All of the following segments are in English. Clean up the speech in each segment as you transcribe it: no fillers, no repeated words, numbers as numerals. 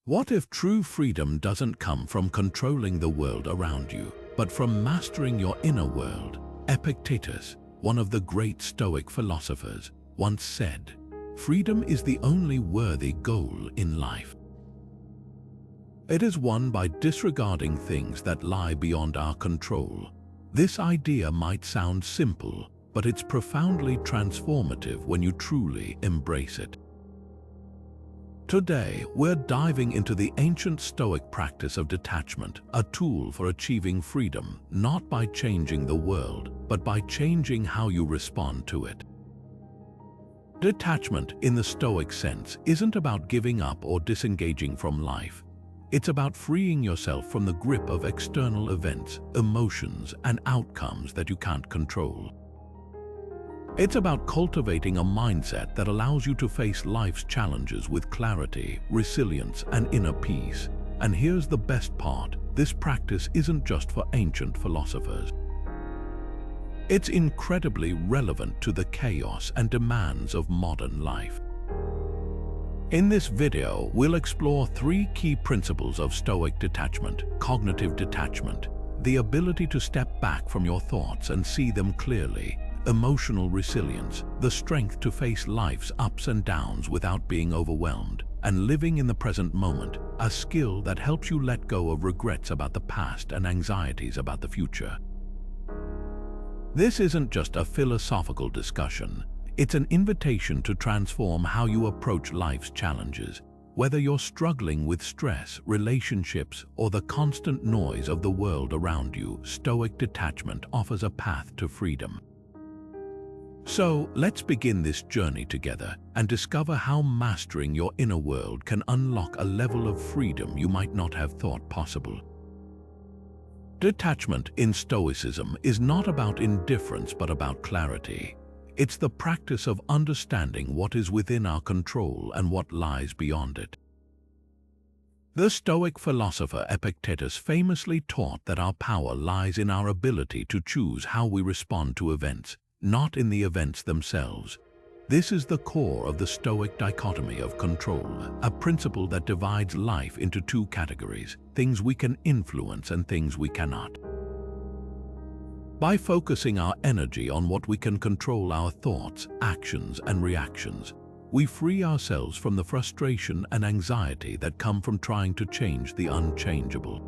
What if true freedom doesn't come from controlling the world around you, but from mastering your inner world? Epictetus, one of the great Stoic philosophers, once said, "Freedom is the only worthy goal in life." It is won by disregarding things that lie beyond our control. This idea might sound simple, but it's profoundly transformative when you truly embrace it. Today, we're diving into the ancient Stoic practice of detachment, a tool for achieving freedom, not by changing the world, but by changing how you respond to it. Detachment, in the Stoic sense, isn't about giving up or disengaging from life. It's about freeing yourself from the grip of external events, emotions, and outcomes that you can't control. It's about cultivating a mindset that allows you to face life's challenges with clarity, resilience, and inner peace. And here's the best part: this practice isn't just for ancient philosophers. It's incredibly relevant to the chaos and demands of modern life. In this video, we'll explore 3 key principles of Stoic detachment: cognitive detachment, the ability to step back from your thoughts and see them clearly; emotional resilience, the strength to face life's ups and downs without being overwhelmed; and living in the present moment, a skill that helps you let go of regrets about the past and anxieties about the future. This isn't just a philosophical discussion. It's an invitation to transform how you approach life's challenges. Whether you're struggling with stress, relationships, or the constant noise of the world around you, Stoic detachment offers a path to freedom. So, let's begin this journey together and discover how mastering your inner world can unlock a level of freedom you might not have thought possible. Detachment in Stoicism is not about indifference but about clarity. It's the practice of understanding what is within our control and what lies beyond it. The Stoic philosopher Epictetus famously taught that our power lies in our ability to choose how we respond to events, not in the events themselves. This is the core of the Stoic dichotomy of control, a principle that divides life into 2 categories: things we can influence and things we cannot. By focusing our energy on what we can control, our thoughts, actions, and reactions, we free ourselves from the frustration and anxiety that come from trying to change the unchangeable.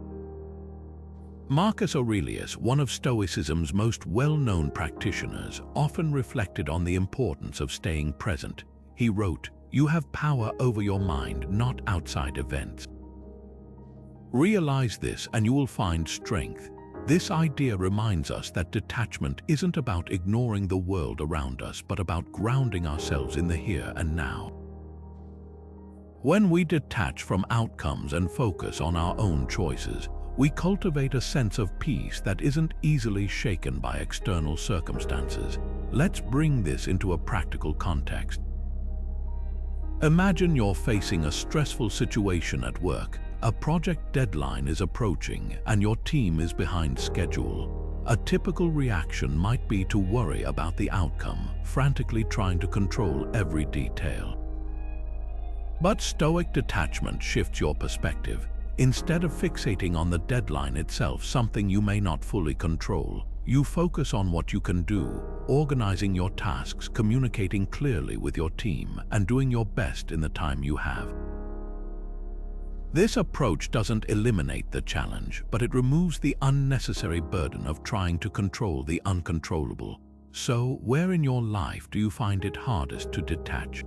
Marcus Aurelius, one of Stoicism's most well-known practitioners, often reflected on the importance of staying present. He wrote, "You have power over your mind, not outside events. Realize this and you will find strength." This idea reminds us that detachment isn't about ignoring the world around us, but about grounding ourselves in the here and now. When we detach from outcomes and focus on our own choices, we cultivate a sense of peace that isn't easily shaken by external circumstances. Let's bring this into a practical context. Imagine you're facing a stressful situation at work. A project deadline is approaching and your team is behind schedule. A typical reaction might be to worry about the outcome, frantically trying to control every detail. But Stoic detachment shifts your perspective. Instead of fixating on the deadline itself, something you may not fully control, you focus on what you can do, organizing your tasks, communicating clearly with your team, and doing your best in the time you have. This approach doesn't eliminate the challenge, but it removes the unnecessary burden of trying to control the uncontrollable. So, where in your life do you find it hardest to detach?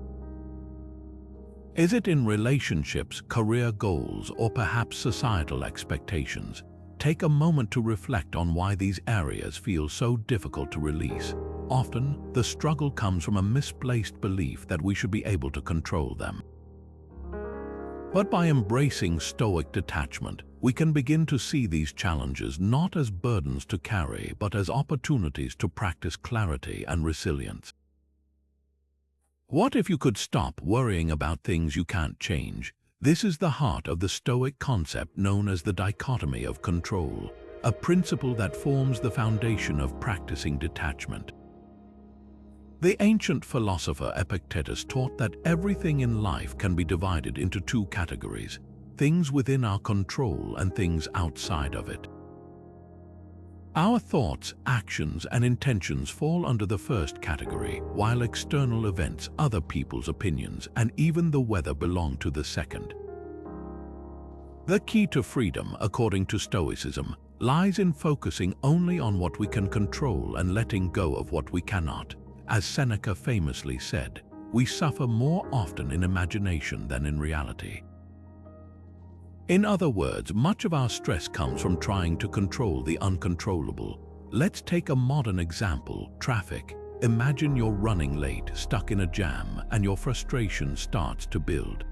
Is it in relationships, career goals, or perhaps societal expectations? Take a moment to reflect on why these areas feel so difficult to release. Often, the struggle comes from a misplaced belief that we should be able to control them. But by embracing Stoic detachment, we can begin to see these challenges not as burdens to carry, but as opportunities to practice clarity and resilience. What if you could stop worrying about things you can't change? This is the heart of the Stoic concept known as the dichotomy of control, a principle that forms the foundation of practicing detachment. The ancient philosopher Epictetus taught that everything in life can be divided into 2 categories: things within our control and things outside of it. Our thoughts, actions, and intentions fall under the first category, while external events, other people's opinions, and even the weather belong to the second. The key to freedom, according to Stoicism, lies in focusing only on what we can control and letting go of what we cannot. As Seneca famously said, we suffer more often in imagination than in reality. In other words, much of our stress comes from trying to control the uncontrollable. Let's take a modern example: traffic. Imagine you're running late, stuck in a jam, and your frustration starts to build.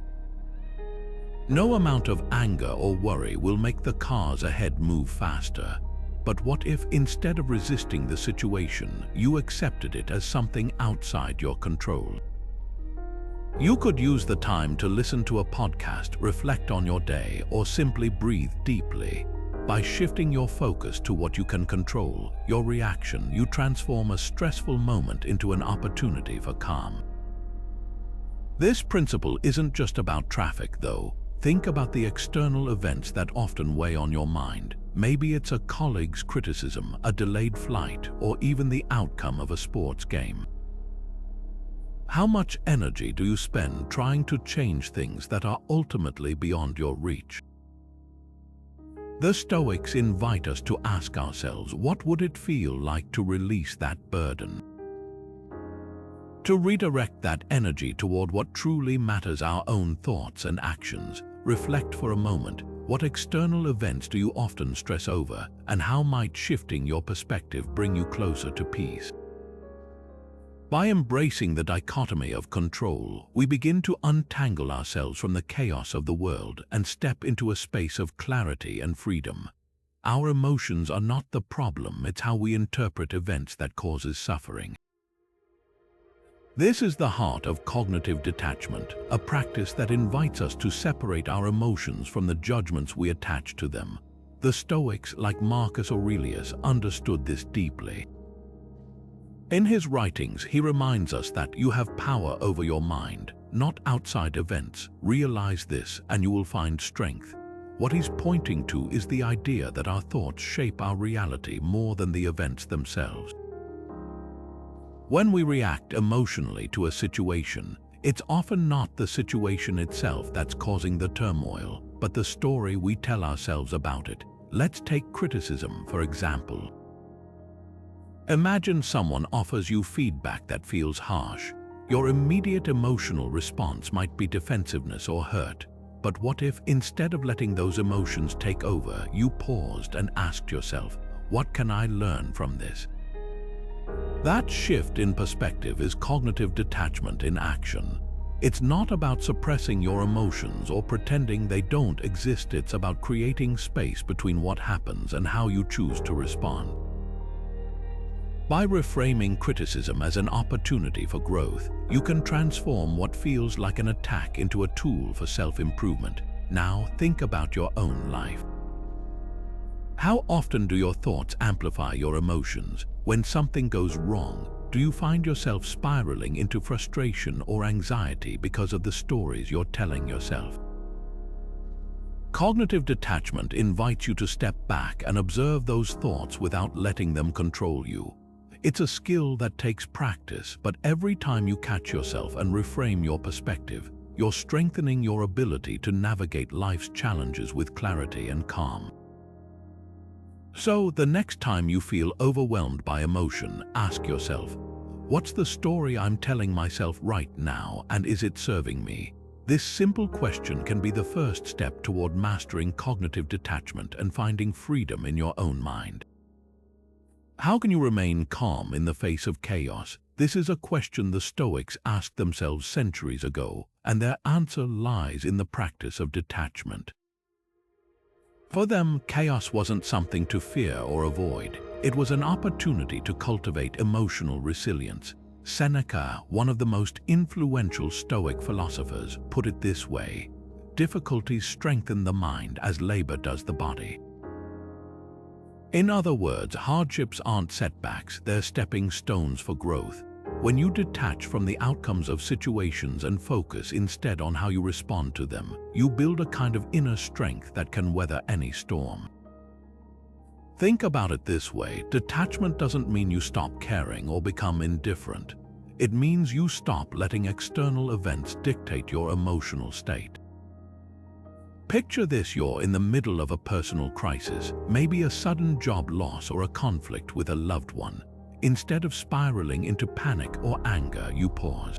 No amount of anger or worry will make the cars ahead move faster. But what if, instead of resisting the situation, you accepted it as something outside your control? You could use the time to listen to a podcast, reflect on your day, or simply breathe deeply. By shifting your focus to what you can control, your reaction, you transform a stressful moment into an opportunity for calm. This principle isn't just about traffic, though. Think about the external events that often weigh on your mind. Maybe it's a colleague's criticism, a delayed flight, or even the outcome of a sports game. How much energy do you spend trying to change things that are ultimately beyond your reach? The Stoics invite us to ask ourselves, what would it feel like to release that burden? To redirect that energy toward what truly matters, our own thoughts and actions. Reflect for a moment. What external events do you often stress over, and how might shifting your perspective bring you closer to peace? By embracing the dichotomy of control, we begin to untangle ourselves from the chaos of the world and step into a space of clarity and freedom. Our emotions are not the problem, it's how we interpret events that causes suffering. This is the heart of cognitive detachment, a practice that invites us to separate our emotions from the judgments we attach to them. The Stoics, like Marcus Aurelius, understood this deeply. In his writings, he reminds us that you have power over your mind, not outside events. Realize this, and you will find strength. What he's pointing to is the idea that our thoughts shape our reality more than the events themselves. When we react emotionally to a situation, it's often not the situation itself that's causing the turmoil, but the story we tell ourselves about it. Let's take criticism, for example. Imagine someone offers you feedback that feels harsh. Your immediate emotional response might be defensiveness or hurt. But what if, instead of letting those emotions take over, you paused and asked yourself, what can I learn from this? That shift in perspective is cognitive detachment in action. It's not about suppressing your emotions or pretending they don't exist. It's about creating space between what happens and how you choose to respond. By reframing criticism as an opportunity for growth, you can transform what feels like an attack into a tool for self-improvement. Now think about your own life. How often do your thoughts amplify your emotions? When something goes wrong, do you find yourself spiraling into frustration or anxiety because of the stories you're telling yourself? Cognitive detachment invites you to step back and observe those thoughts without letting them control you. It's a skill that takes practice, but every time you catch yourself and reframe your perspective, you're strengthening your ability to navigate life's challenges with clarity and calm. So, the next time you feel overwhelmed by emotion, ask yourself, what's the story I'm telling myself right now, and is it serving me? This simple question can be the first step toward mastering cognitive detachment and finding freedom in your own mind. How can you remain calm in the face of chaos? This is a question the Stoics asked themselves centuries ago, and their answer lies in the practice of detachment. For them, chaos wasn't something to fear or avoid. It was an opportunity to cultivate emotional resilience. Seneca, one of the most influential Stoic philosophers, put it this way: difficulties strengthen the mind as labor does the body. In other words, hardships aren't setbacks, they're stepping stones for growth. When you detach from the outcomes of situations and focus instead on how you respond to them, you build a kind of inner strength that can weather any storm. Think about it this way: detachment doesn't mean you stop caring or become indifferent. It means you stop letting external events dictate your emotional state. Picture this: you're in the middle of a personal crisis, maybe a sudden job loss or a conflict with a loved one. Instead of spiraling into panic or anger, you pause.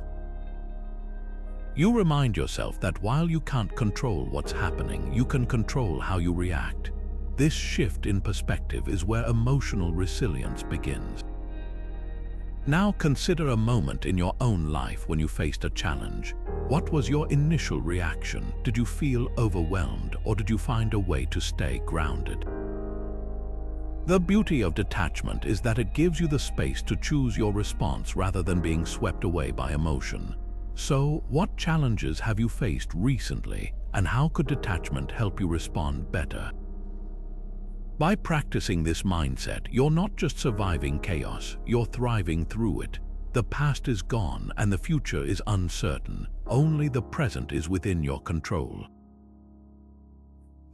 You remind yourself that while you can't control what's happening, you can control how you react. This shift in perspective is where emotional resilience begins. Now consider a moment in your own life when you faced a challenge. What was your initial reaction? Did you feel overwhelmed, or did you find a way to stay grounded? The beauty of detachment is that it gives you the space to choose your response rather than being swept away by emotion. So, what challenges have you faced recently, and how could detachment help you respond better? By practicing this mindset, you're not just surviving chaos, you're thriving through it. The past is gone and the future is uncertain. Only the present is within your control.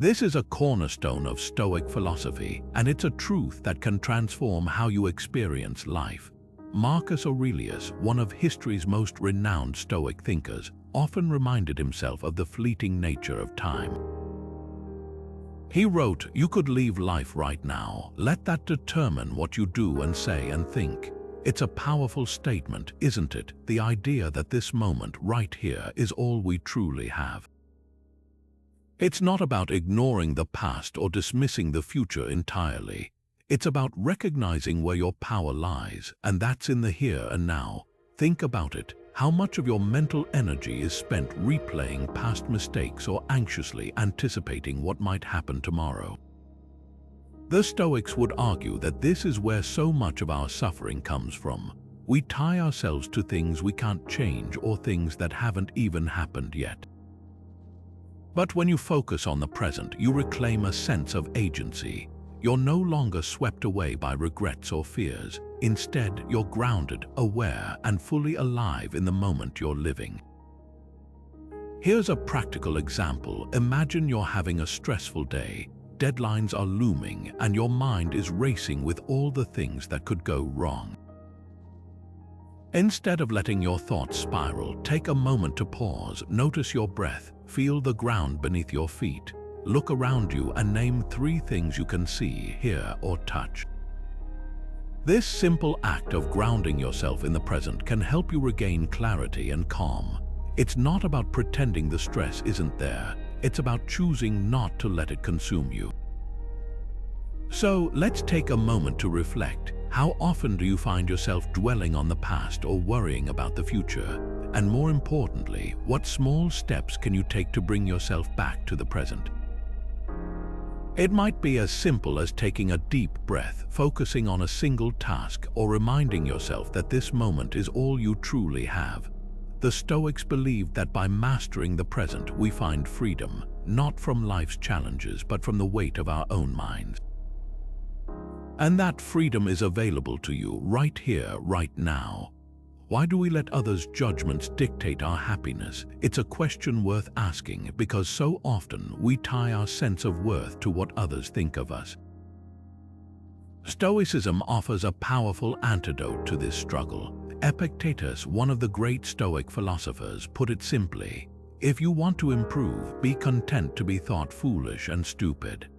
This is a cornerstone of Stoic philosophy, and it's a truth that can transform how you experience life. Marcus Aurelius, one of history's most renowned Stoic thinkers, often reminded himself of the fleeting nature of time. He wrote, "You could leave life right now. Let that determine what you do and say and think." It's a powerful statement, isn't it? The idea that this moment right here is all we truly have. It's not about ignoring the past or dismissing the future entirely. It's about recognizing where your power lies, and that's in the here and now. Think about it. How much of your mental energy is spent replaying past mistakes or anxiously anticipating what might happen tomorrow? The Stoics would argue that this is where so much of our suffering comes from. We tie ourselves to things we can't change or things that haven't even happened yet. But when you focus on the present, you reclaim a sense of agency. You're no longer swept away by regrets or fears. Instead, you're grounded, aware, and fully alive in the moment you're living. Here's a practical example. Imagine you're having a stressful day. Deadlines are looming, and your mind is racing with all the things that could go wrong. Instead of letting your thoughts spiral, take a moment to pause, notice your breath, feel the ground beneath your feet. Look around you and name 3 things you can see, hear, or touch. This simple act of grounding yourself in the present can help you regain clarity and calm. It's not about pretending the stress isn't there. It's about choosing not to let it consume you. So, let's take a moment to reflect. How often do you find yourself dwelling on the past or worrying about the future? And more importantly, what small steps can you take to bring yourself back to the present? It might be as simple as taking a deep breath, focusing on a single task, or reminding yourself that this moment is all you truly have. The Stoics believed that by mastering the present, we find freedom, not from life's challenges, but from the weight of our own minds. And that freedom is available to you right here, right now. Why do we let others' judgments dictate our happiness? It's a question worth asking, because so often we tie our sense of worth to what others think of us. Stoicism offers a powerful antidote to this struggle. Epictetus, one of the great Stoic philosophers, put it simply: if you want to improve, be content to be thought foolish and stupid.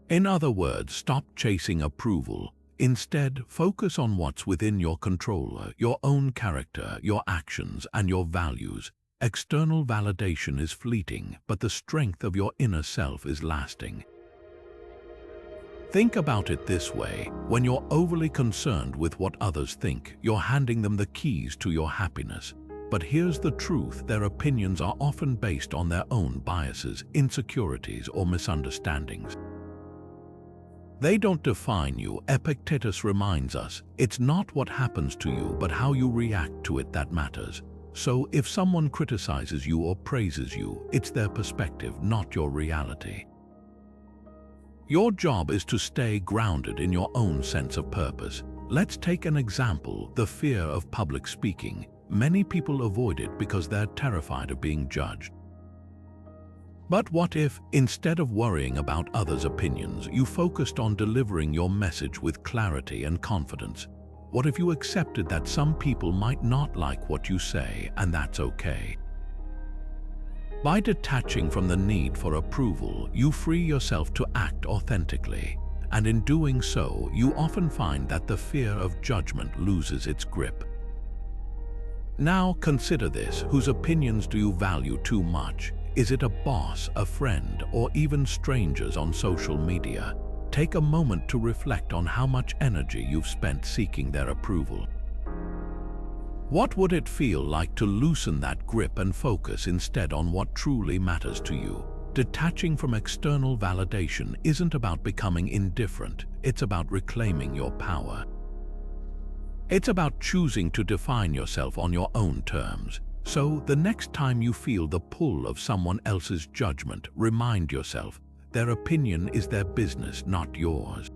In other words, stop chasing approval. Instead, focus on what's within your control, your own character, your actions, and your values. External validation is fleeting, but the strength of your inner self is lasting. Think about it this way: when you're overly concerned with what others think, you're handing them the keys to your happiness. But here's the truth: their opinions are often based on their own biases, insecurities, or misunderstandings. They don't define you. Epictetus reminds us, it's not what happens to you, but how you react to it that matters. So if someone criticizes you or praises you, it's their perspective, not your reality. Your job is to stay grounded in your own sense of purpose. Let's take an example: the fear of public speaking. Many people avoid it because they're terrified of being judged. But what if, instead of worrying about others' opinions, you focused on delivering your message with clarity and confidence? What if you accepted that some people might not like what you say, and that's okay? By detaching from the need for approval, you free yourself to act authentically. And in doing so, you often find that the fear of judgment loses its grip. Now consider this: whose opinions do you value too much? Is it a boss, a friend, or even strangers on social media? Take a moment to reflect on how much energy you've spent seeking their approval. What would it feel like to loosen that grip and focus instead on what truly matters to you? Detaching from external validation isn't about becoming indifferent, it's about reclaiming your power. It's about choosing to define yourself on your own terms. So, the next time you feel the pull of someone else's judgment, remind yourself, their opinion is their business, not yours.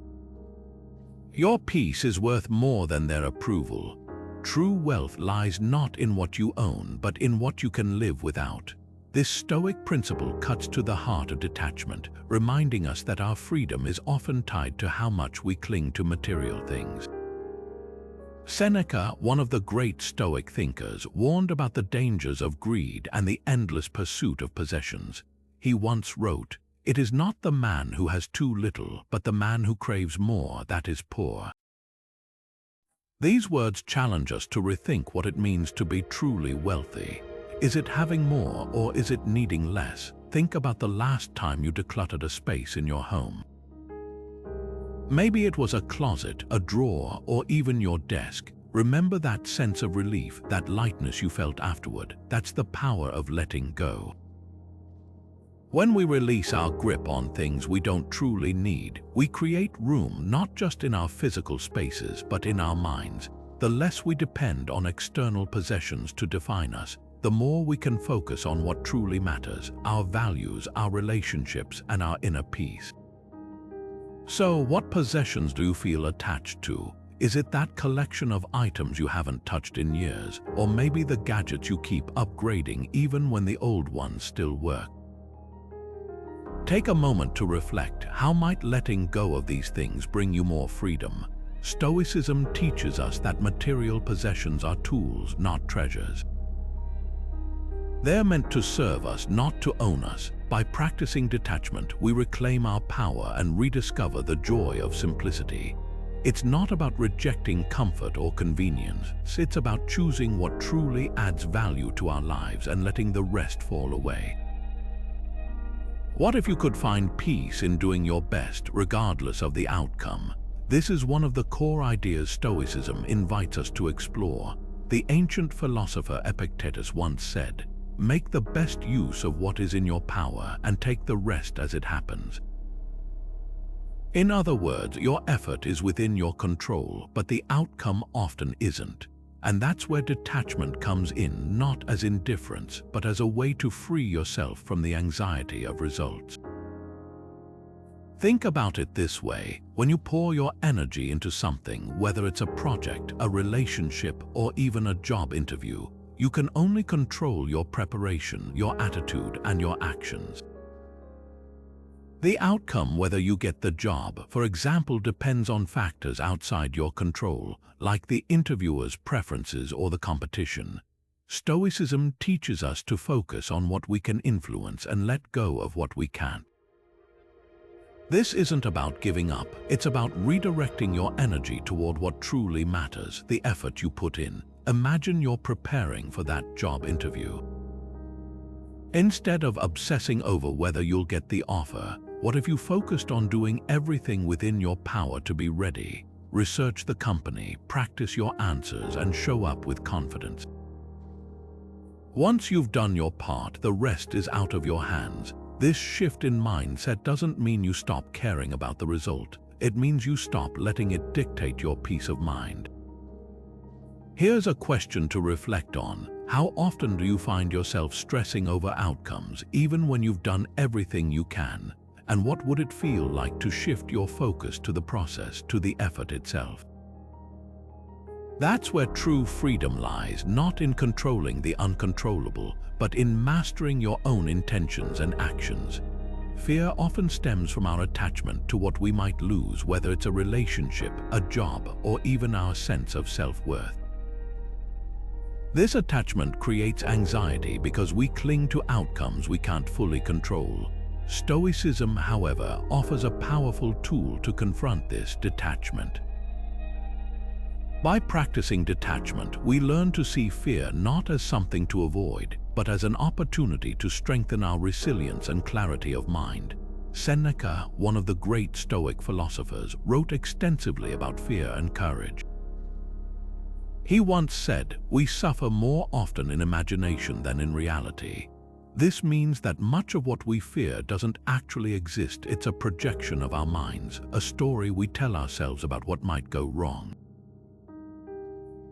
Your peace is worth more than their approval. True wealth lies not in what you own, but in what you can live without. This Stoic principle cuts to the heart of detachment, reminding us that our freedom is often tied to how much we cling to material things. Seneca, one of the great Stoic thinkers, warned about the dangers of greed and the endless pursuit of possessions. He once wrote, "It is not the man who has too little, but the man who craves more that is poor." These words challenge us to rethink what it means to be truly wealthy. Is it having more, or is it needing less? Think about the last time you decluttered a space in your home. Maybe it was a closet, a drawer, or even your desk. Remember that sense of relief, that lightness you felt afterward. That's the power of letting go. When we release our grip on things we don't truly need, we create room not just in our physical spaces, but in our minds. The less we depend on external possessions to define us, the more we can focus on what truly matters: our values, our relationships, and our inner peace. So, what possessions do you feel attached to? Is it that collection of items you haven't touched in years? Or maybe the gadgets you keep upgrading even when the old ones still work? Take a moment to reflect. How might letting go of these things bring you more freedom? Stoicism teaches us that material possessions are tools, not treasures. They're meant to serve us, not to own us. By practicing detachment, we reclaim our power and rediscover the joy of simplicity. It's not about rejecting comfort or convenience. It's about choosing what truly adds value to our lives and letting the rest fall away. What if you could find peace in doing your best, regardless of the outcome? This is one of the core ideas Stoicism invites us to explore. The ancient philosopher Epictetus once said, "Make the best use of what is in your power and take the rest as it happens." In other words, your effort is within your control, but the outcome often isn't. And that's where detachment comes in, not as indifference, but as a way to free yourself from the anxiety of results. Think about it this way: when you pour your energy into something, whether it's a project, a relationship, or even a job interview, you can only control your preparation, your attitude, and your actions. The outcome, whether you get the job, for example, depends on factors outside your control, like the interviewer's preferences or the competition. Stoicism teaches us to focus on what we can influence and let go of what we can't. This isn't about giving up, it's about redirecting your energy toward what truly matters, the effort you put in. Imagine you're preparing for that job interview. Instead of obsessing over whether you'll get the offer, what if you focused on doing everything within your power to be ready? Research the company, practice your answers, and show up with confidence. Once you've done your part, the rest is out of your hands. This shift in mindset doesn't mean you stop caring about the result. It means you stop letting it dictate your peace of mind. Here's a question to reflect on. How often do you find yourself stressing over outcomes, even when you've done everything you can? And what would it feel like to shift your focus to the process, to the effort itself? That's where true freedom lies, not in controlling the uncontrollable, but in mastering your own intentions and actions. Fear often stems from our attachment to what we might lose, whether it's a relationship, a job, or even our sense of self-worth. This attachment creates anxiety because we cling to outcomes we can't fully control. Stoicism, however, offers a powerful tool to confront this detachment. By practicing detachment, we learn to see fear not as something to avoid, but as an opportunity to strengthen our resilience and clarity of mind. Seneca, one of the great Stoic philosophers, wrote extensively about fear and courage. He once said, "We suffer more often in imagination than in reality." This means that much of what we fear doesn't actually exist. It's a projection of our minds, a story we tell ourselves about what might go wrong.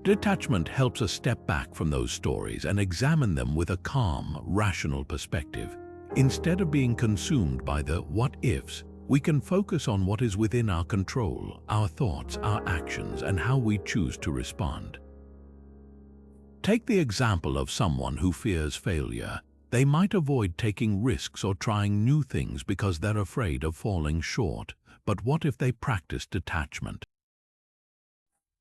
Detachment helps us step back from those stories and examine them with a calm, rational perspective. Instead of being consumed by the what-ifs, we can focus on what is within our control, our thoughts, our actions, and how we choose to respond. Take the example of someone who fears failure. They might avoid taking risks or trying new things because they're afraid of falling short. But what if they practice detachment?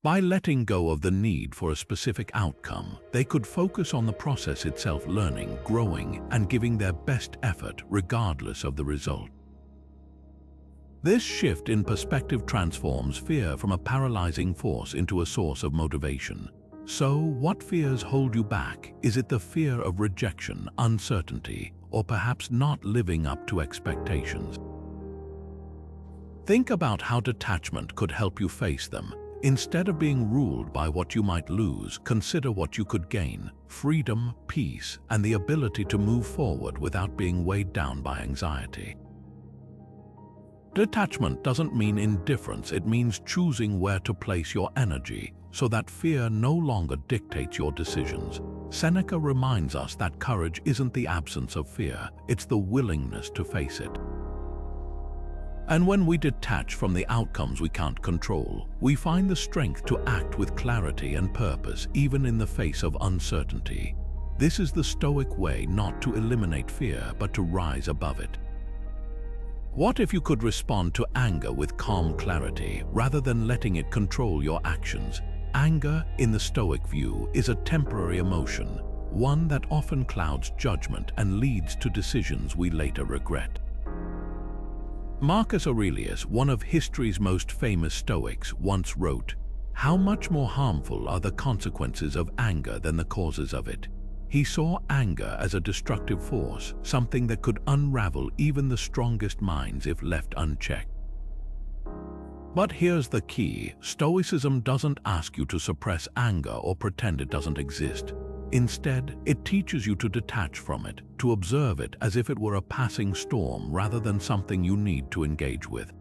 By letting go of the need for a specific outcome, they could focus on the process itself, learning, growing, and giving their best effort regardless of the result. This shift in perspective transforms fear from a paralyzing force into a source of motivation. So, what fears hold you back? Is it the fear of rejection, uncertainty, or perhaps not living up to expectations? Think about how detachment could help you face them. Instead of being ruled by what you might lose, consider what you could gain: freedom, peace, and the ability to move forward without being weighed down by anxiety. Detachment doesn't mean indifference, it means choosing where to place your energy so that fear no longer dictates your decisions. Seneca reminds us that courage isn't the absence of fear, it's the willingness to face it. And when we detach from the outcomes we can't control, we find the strength to act with clarity and purpose, even in the face of uncertainty. This is the Stoic way, not to eliminate fear, but to rise above it. What if you could respond to anger with calm clarity, rather than letting it control your actions? Anger, in the Stoic view, is a temporary emotion, one that often clouds judgment and leads to decisions we later regret. Marcus Aurelius, one of history's most famous Stoics, once wrote, "How much more harmful are the consequences of anger than the causes of it?" He saw anger as a destructive force, something that could unravel even the strongest minds if left unchecked. But here's the key: Stoicism doesn't ask you to suppress anger or pretend it doesn't exist. Instead, it teaches you to detach from it, to observe it as if it were a passing storm rather than something you need to engage with.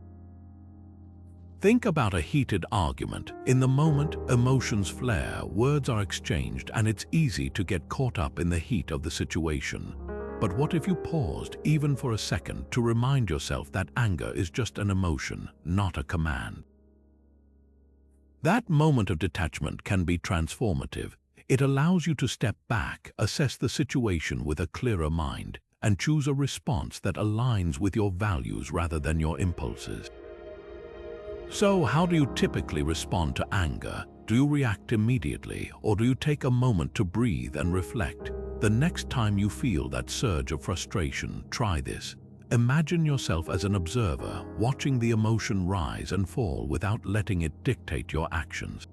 Think about a heated argument. In the moment, emotions flare, words are exchanged, and it's easy to get caught up in the heat of the situation. But what if you paused, even for a second, to remind yourself that anger is just an emotion, not a command? That moment of detachment can be transformative. It allows you to step back, assess the situation with a clearer mind, and choose a response that aligns with your values rather than your impulses. So, how do you typically respond to anger? Do you react immediately, or do you take a moment to breathe and reflect? The next time you feel that surge of frustration, try this. Imagine yourself as an observer, watching the emotion rise and fall without letting it dictate your actions.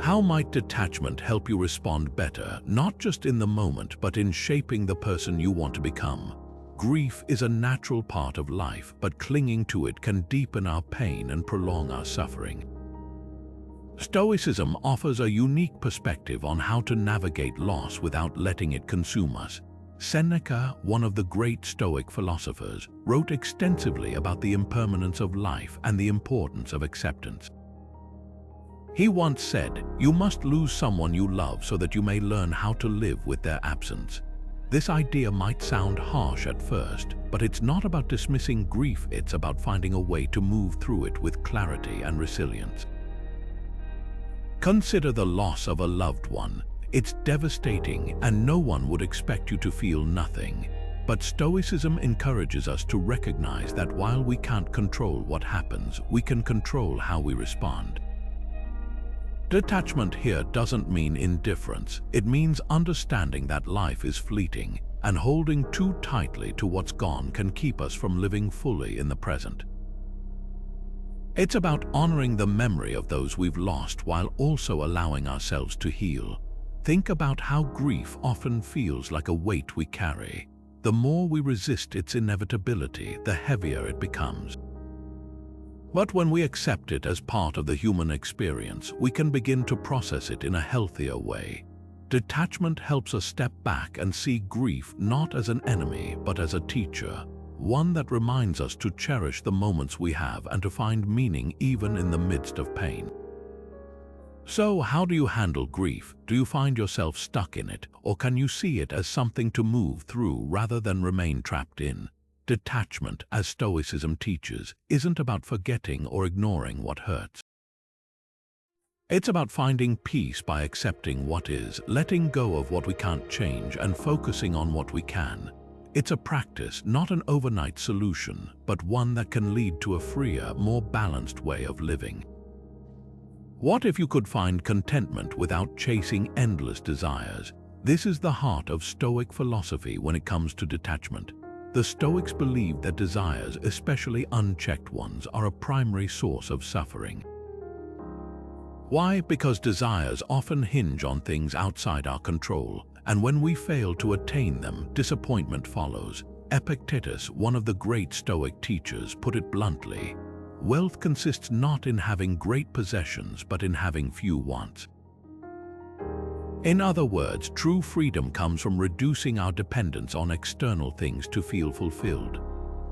How might detachment help you respond better, not just in the moment, but in shaping the person you want to become? Grief is a natural part of life, but clinging to it can deepen our pain and prolong our suffering. Stoicism offers a unique perspective on how to navigate loss without letting it consume us. Seneca, one of the great Stoic philosophers, wrote extensively about the impermanence of life and the importance of acceptance. He once said, "You must lose someone you love so that you may learn how to live with their absence." This idea might sound harsh at first, but it's not about dismissing grief, it's about finding a way to move through it with clarity and resilience. Consider the loss of a loved one. It's devastating, and no one would expect you to feel nothing. But Stoicism encourages us to recognize that while we can't control what happens, we can control how we respond. Detachment here doesn't mean indifference. It means understanding that life is fleeting, and holding too tightly to what's gone can keep us from living fully in the present. It's about honoring the memory of those we've lost while also allowing ourselves to heal. Think about how grief often feels like a weight we carry. The more we resist its inevitability, the heavier it becomes. But when we accept it as part of the human experience, we can begin to process it in a healthier way. Detachment helps us step back and see grief not as an enemy, but as a teacher, one that reminds us to cherish the moments we have and to find meaning even in the midst of pain. So, how do you handle grief? Do you find yourself stuck in it, or can you see it as something to move through rather than remain trapped in? Detachment, as Stoicism teaches, isn't about forgetting or ignoring what hurts. It's about finding peace by accepting what is, letting go of what we can't change, and focusing on what we can. It's a practice, not an overnight solution, but one that can lead to a freer, more balanced way of living. What if you could find contentment without chasing endless desires? This is the heart of Stoic philosophy when it comes to detachment. The Stoics believe that desires, especially unchecked ones, are a primary source of suffering. Why? Because desires often hinge on things outside our control, and when we fail to attain them, disappointment follows. Epictetus, one of the great Stoic teachers, put it bluntly: wealth consists not in having great possessions, but in having few wants. In other words, true freedom comes from reducing our dependence on external things to feel fulfilled.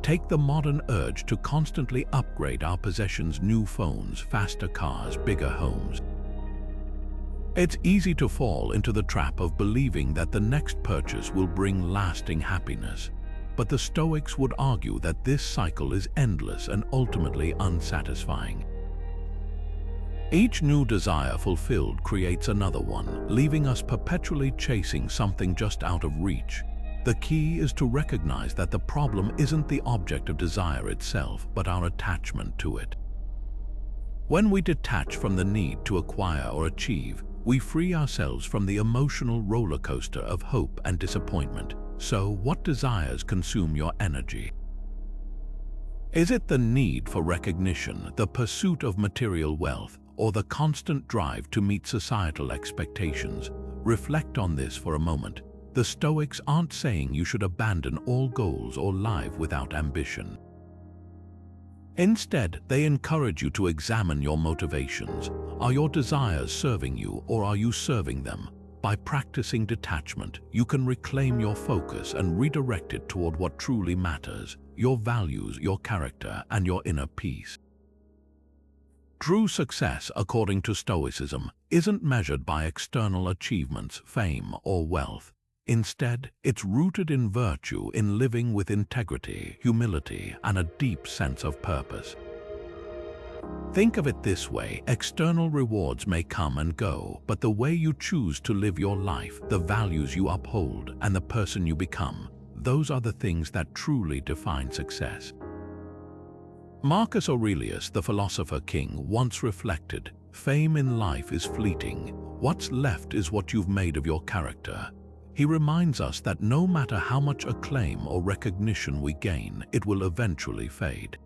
Take the modern urge to constantly upgrade our possessions: new phones, faster cars, bigger homes. It's easy to fall into the trap of believing that the next purchase will bring lasting happiness. But the Stoics would argue that this cycle is endless and ultimately unsatisfying. Each new desire fulfilled creates another one, leaving us perpetually chasing something just out of reach. The key is to recognize that the problem isn't the object of desire itself, but our attachment to it. When we detach from the need to acquire or achieve, we free ourselves from the emotional roller coaster of hope and disappointment. So, what desires consume your energy? Is it the need for recognition, the pursuit of material wealth, or the constant drive to meet societal expectations? Reflect on this for a moment. The Stoics aren't saying you should abandon all goals or live without ambition. Instead, they encourage you to examine your motivations. Are your desires serving you, or are you serving them? By practicing detachment, you can reclaim your focus and redirect it toward what truly matters: your values, your character, and your inner peace. True success, according to Stoicism, isn't measured by external achievements, fame, or wealth. Instead, it's rooted in virtue, in living with integrity, humility, and a deep sense of purpose. Think of it this way: external rewards may come and go, but the way you choose to live your life, the values you uphold, and the person you become, those are the things that truly define success. Marcus Aurelius, the philosopher king, once reflected, "Fame in life is fleeting. What's left is what you've made of your character." He reminds us that no matter how much acclaim or recognition we gain, it will eventually fade.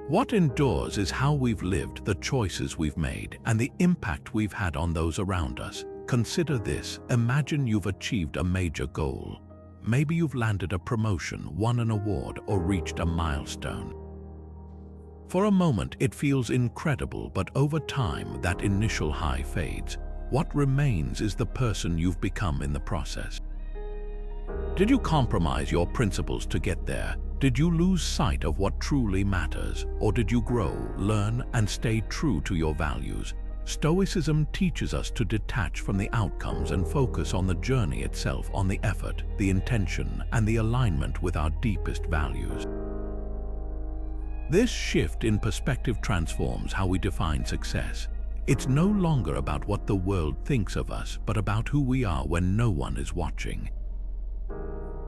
What endures is how we've lived, the choices we've made, and the impact we've had on those around us. Consider this: imagine you've achieved a major goal. Maybe you've landed a promotion, won an award, or reached a milestone. For a moment, it feels incredible, but over time, that initial high fades. What remains is the person you've become in the process. Did you compromise your principles to get there? Did you lose sight of what truly matters? Or did you grow, learn, and stay true to your values? Stoicism teaches us to detach from the outcomes and focus on the journey itself, on the effort, the intention, and the alignment with our deepest values. This shift in perspective transforms how we define success. It's no longer about what the world thinks of us, but about who we are when no one is watching.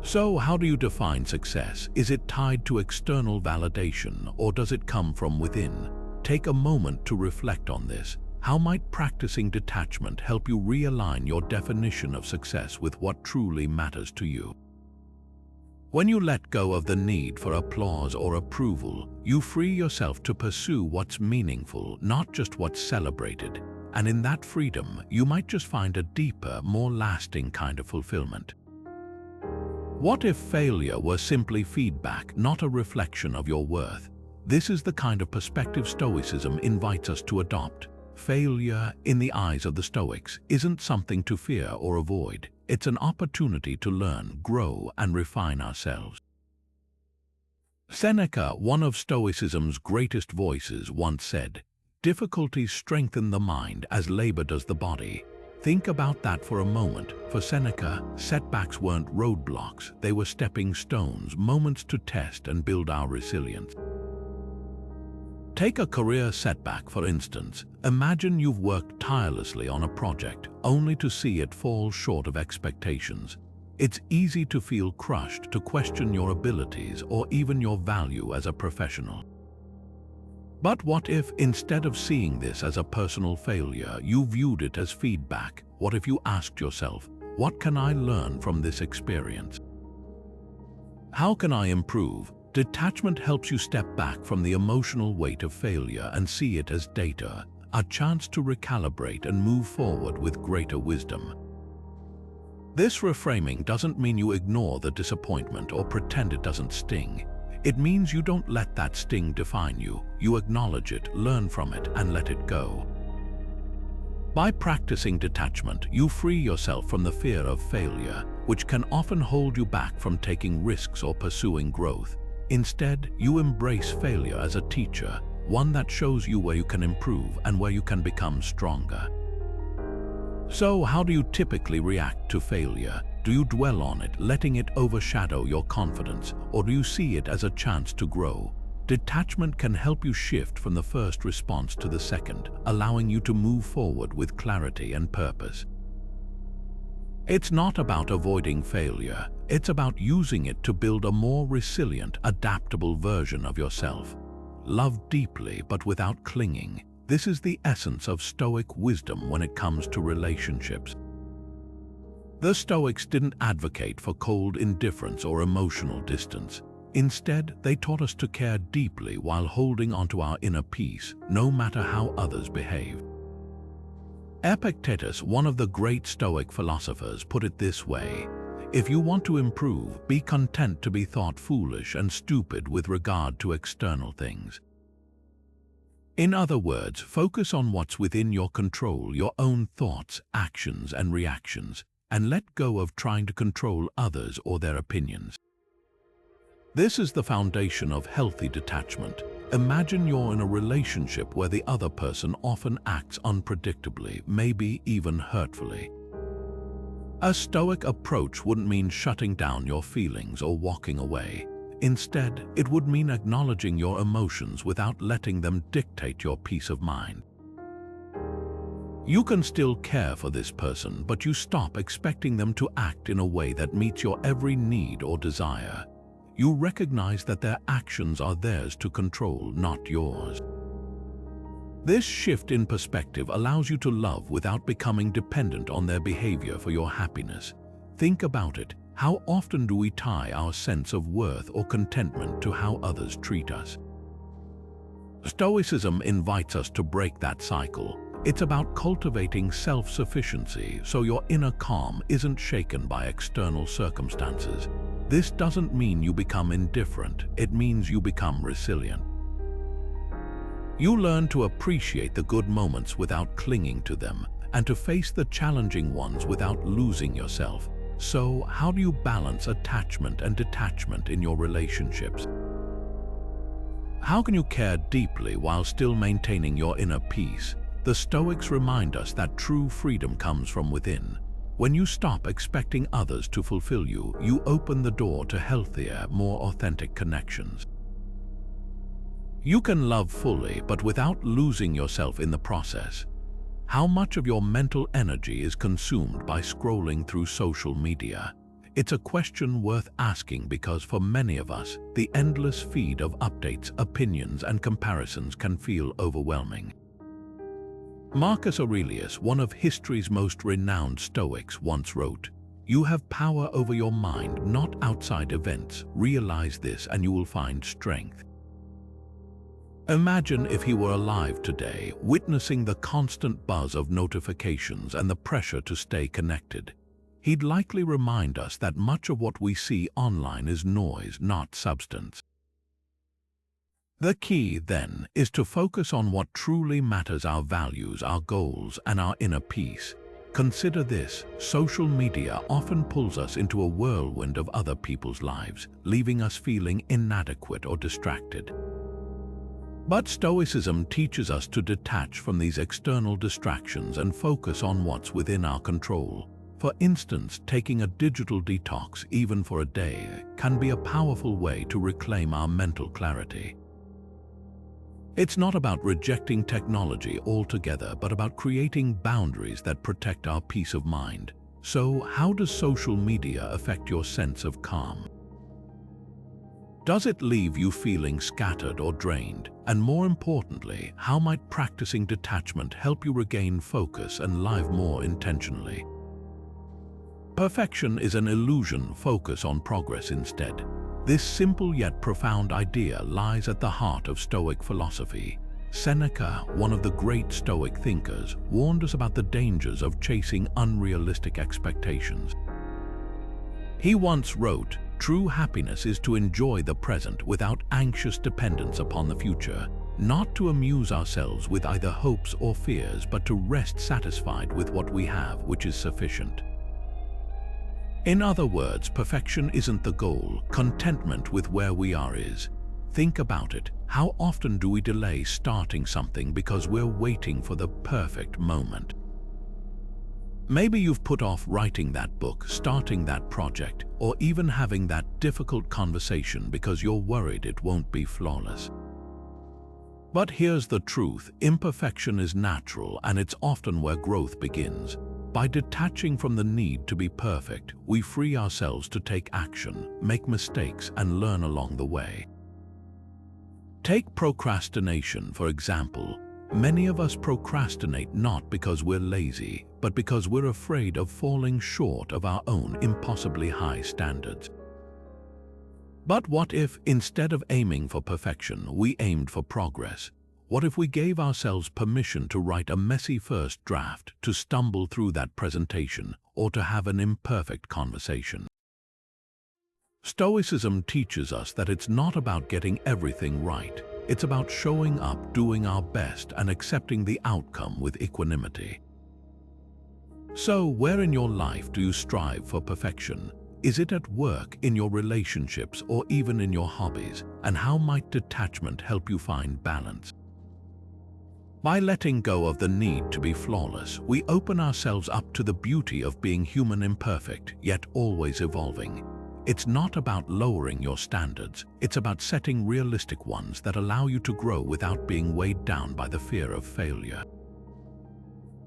So, how do you define success? Is it tied to external validation, or does it come from within? Take a moment to reflect on this. How might practicing detachment help you realign your definition of success with what truly matters to you? When you let go of the need for applause or approval, you free yourself to pursue what's meaningful, not just what's celebrated. And in that freedom, you might just find a deeper, more lasting kind of fulfillment. What if failure were simply feedback, not a reflection of your worth? This is the kind of perspective Stoicism invites us to adopt. Failure, in the eyes of the Stoics, isn't something to fear or avoid. It's an opportunity to learn, grow, and refine ourselves. Seneca, one of Stoicism's greatest voices, once said, "Difficulties strengthen the mind as labor does the body." Think about that for a moment. For Seneca, setbacks weren't roadblocks, they were stepping stones, moments to test and build our resilience. Take a career setback, for instance. Imagine you've worked tirelessly on a project, only to see it fall short of expectations. It's easy to feel crushed, to question your abilities or even your value as a professional. But what if, instead of seeing this as a personal failure, you viewed it as feedback? What if you asked yourself, what can I learn from this experience? How can I improve? Detachment helps you step back from the emotional weight of failure and see it as data, a chance to recalibrate and move forward with greater wisdom. This reframing doesn't mean you ignore the disappointment or pretend it doesn't sting. It means you don't let that sting define you. You acknowledge it, learn from it, and let it go. By practicing detachment, you free yourself from the fear of failure, which can often hold you back from taking risks or pursuing growth. Instead, you embrace failure as a teacher, one that shows you where you can improve and where you can become stronger. So, how do you typically react to failure? Do you dwell on it, letting it overshadow your confidence, or do you see it as a chance to grow? Detachment can help you shift from the first response to the second, allowing you to move forward with clarity and purpose. It's not about avoiding failure, it's about using it to build a more resilient, adaptable version of yourself. Love deeply but without clinging. This is the essence of Stoic wisdom when it comes to relationships. The Stoics didn't advocate for cold indifference or emotional distance. Instead, they taught us to care deeply while holding onto our inner peace, no matter how others behave. Epictetus, one of the great Stoic philosophers, put it this way: if you want to improve, be content to be thought foolish and stupid with regard to external things. In other words, focus on what's within your control, your own thoughts, actions, and reactions, and let go of trying to control others or their opinions. This is the foundation of healthy detachment. Imagine you're in a relationship where the other person often acts unpredictably, maybe even hurtfully. A Stoic approach wouldn't mean shutting down your feelings or walking away. Instead, it would mean acknowledging your emotions without letting them dictate your peace of mind. You can still care for this person, but you stop expecting them to act in a way that meets your every need or desire. You recognize that their actions are theirs to control, not yours. This shift in perspective allows you to love without becoming dependent on their behavior for your happiness. Think about it. How often do we tie our sense of worth or contentment to how others treat us? Stoicism invites us to break that cycle. It's about cultivating self-sufficiency so your inner calm isn't shaken by external circumstances. This doesn't mean you become indifferent, it means you become resilient. You learn to appreciate the good moments without clinging to them, and to face the challenging ones without losing yourself. So, how do you balance attachment and detachment in your relationships? How can you care deeply while still maintaining your inner peace? The Stoics remind us that true freedom comes from within. When you stop expecting others to fulfill you, you open the door to healthier, more authentic connections. You can love fully, but without losing yourself in the process. How much of your mental energy is consumed by scrolling through social media? It's a question worth asking because for many of us, the endless feed of updates, opinions, and comparisons can feel overwhelming. Marcus Aurelius, one of history's most renowned Stoics, once wrote, "You have power over your mind, not outside events. Realize this and you will find strength." Imagine if he were alive today, witnessing the constant buzz of notifications and the pressure to stay connected. He'd likely remind us that much of what we see online is noise, not substance. The key, then, is to focus on what truly matters: our values, our goals, and our inner peace. Consider this: social media often pulls us into a whirlwind of other people's lives, leaving us feeling inadequate or distracted. But Stoicism teaches us to detach from these external distractions and focus on what's within our control. For instance, taking a digital detox, even for a day, can be a powerful way to reclaim our mental clarity. It's not about rejecting technology altogether, but about creating boundaries that protect our peace of mind. So, how does social media affect your sense of calm? Does it leave you feeling scattered or drained? And more importantly, how might practicing detachment help you regain focus and live more intentionally? Perfection is an illusion. Focus on progress instead. This simple yet profound idea lies at the heart of Stoic philosophy. Seneca, one of the great Stoic thinkers, warned us about the dangers of chasing unrealistic expectations. He once wrote, "True happiness is to enjoy the present without anxious dependence upon the future, not to amuse ourselves with either hopes or fears, but to rest satisfied with what we have, which is sufficient." In other words, perfection isn't the goal. Contentment with where we are is. Think about it. How often do we delay starting something because we're waiting for the perfect moment? Maybe you've put off writing that book, starting that project, or even having that difficult conversation because you're worried it won't be flawless. But here's the truth: imperfection is natural, and it's often where growth begins. By detaching from the need to be perfect, we free ourselves to take action, make mistakes, and learn along the way. Take procrastination, for example. Many of us procrastinate not because we're lazy, but because we're afraid of falling short of our own impossibly high standards. But what if, instead of aiming for perfection, we aimed for progress? What if we gave ourselves permission to write a messy first draft, to stumble through that presentation, or to have an imperfect conversation? Stoicism teaches us that it's not about getting everything right. It's about showing up, doing our best, and accepting the outcome with equanimity. So, where in your life do you strive for perfection? Is it at work, in your relationships, or even in your hobbies? And how might detachment help you find balance? By letting go of the need to be flawless, we open ourselves up to the beauty of being human, imperfect, yet always evolving. It's not about lowering your standards, it's about setting realistic ones that allow you to grow without being weighed down by the fear of failure.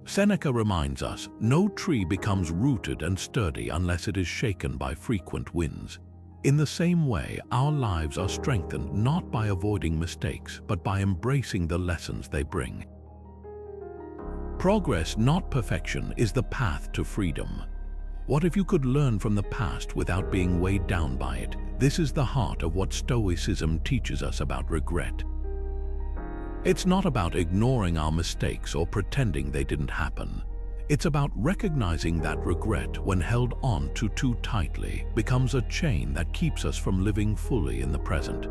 Seneca reminds us, no tree becomes rooted and sturdy unless it is shaken by frequent winds. In the same way, our lives are strengthened not by avoiding mistakes, but by embracing the lessons they bring. Progress, not perfection, is the path to freedom. What if you could learn from the past without being weighed down by it? This is the heart of what Stoicism teaches us about regret. It's not about ignoring our mistakes or pretending they didn't happen. It's about recognizing that regret, when held on to too tightly, becomes a chain that keeps us from living fully in the present.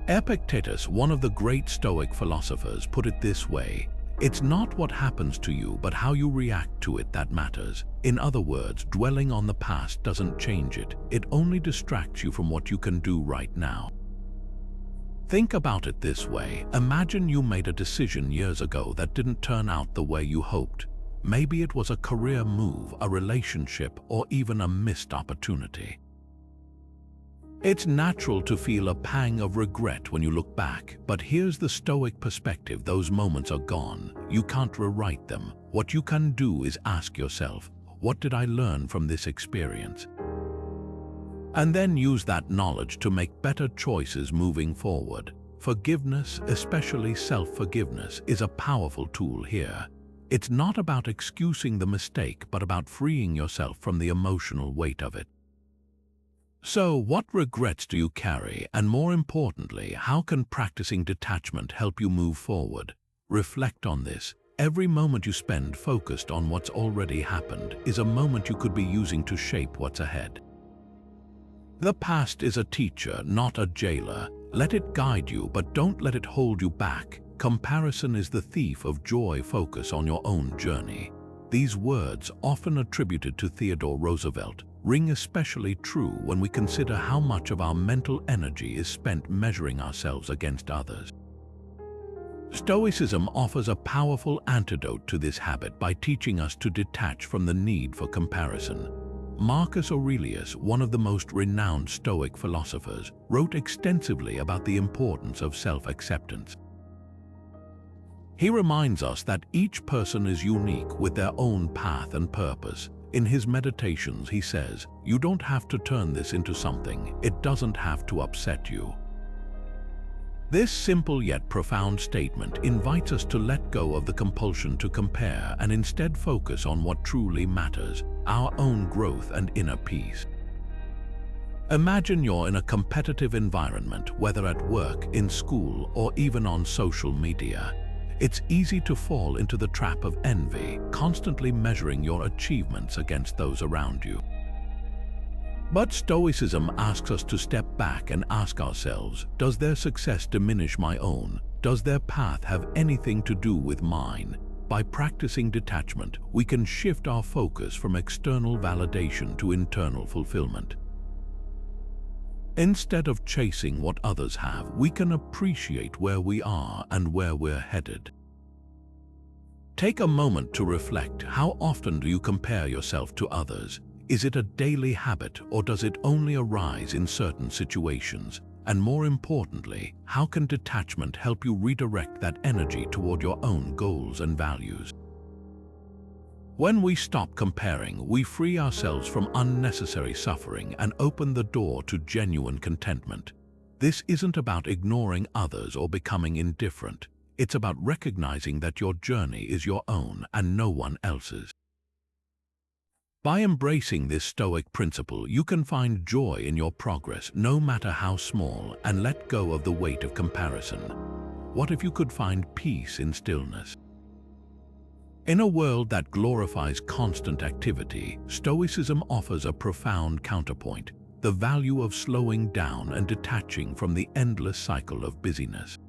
Epictetus, one of the great Stoic philosophers, put it this way: "It's not what happens to you, but how you react to it that matters." In other words, dwelling on the past doesn't change it. It only distracts you from what you can do right now. Think about it this way. Imagine you made a decision years ago that didn't turn out the way you hoped. Maybe it was a career move, a relationship, or even a missed opportunity. It's natural to feel a pang of regret when you look back, but here's the Stoic perspective: those moments are gone. You can't rewrite them. What you can do is ask yourself, what did I learn from this experience? And then use that knowledge to make better choices moving forward. Forgiveness, especially self-forgiveness, is a powerful tool here. It's not about excusing the mistake, but about freeing yourself from the emotional weight of it. So, what regrets do you carry? And more importantly, how can practicing detachment help you move forward? Reflect on this. Every moment you spend focused on what's already happened is a moment you could be using to shape what's ahead. The past is a teacher, not a jailer. Let it guide you, but don't let it hold you back. Comparison is the thief of joy. Focus on your own journey. These words, often attributed to Theodore Roosevelt, ring especially true when we consider how much of our mental energy is spent measuring ourselves against others. Stoicism offers a powerful antidote to this habit by teaching us to detach from the need for comparison. Marcus Aurelius, one of the most renowned Stoic philosophers, wrote extensively about the importance of self-acceptance. He reminds us that each person is unique with their own path and purpose. In his meditations, he says, "You don't have to turn this into something. It doesn't have to upset you." This simple yet profound statement invites us to let go of the compulsion to compare and instead focus on what truly matters: our own growth and inner peace. Imagine you're in a competitive environment, whether at work, in school, or even on social media. It's easy to fall into the trap of envy, constantly measuring your achievements against those around you. But Stoicism asks us to step back and ask ourselves, does their success diminish my own? Does their path have anything to do with mine? By practicing detachment, we can shift our focus from external validation to internal fulfillment. Instead of chasing what others have, we can appreciate where we are and where we're headed. Take a moment to reflect. How often do you compare yourself to others? Is it a daily habit, or does it only arise in certain situations? And more importantly, how can detachment help you redirect that energy toward your own goals and values? When we stop comparing, we free ourselves from unnecessary suffering and open the door to genuine contentment. This isn't about ignoring others or becoming indifferent. It's about recognizing that your journey is your own and no one else's. By embracing this Stoic principle, you can find joy in your progress, no matter how small, and let go of the weight of comparison. What if you could find peace in stillness? In a world that glorifies constant activity, Stoicism offers a profound counterpoint: the value of slowing down and detaching from the endless cycle of busyness.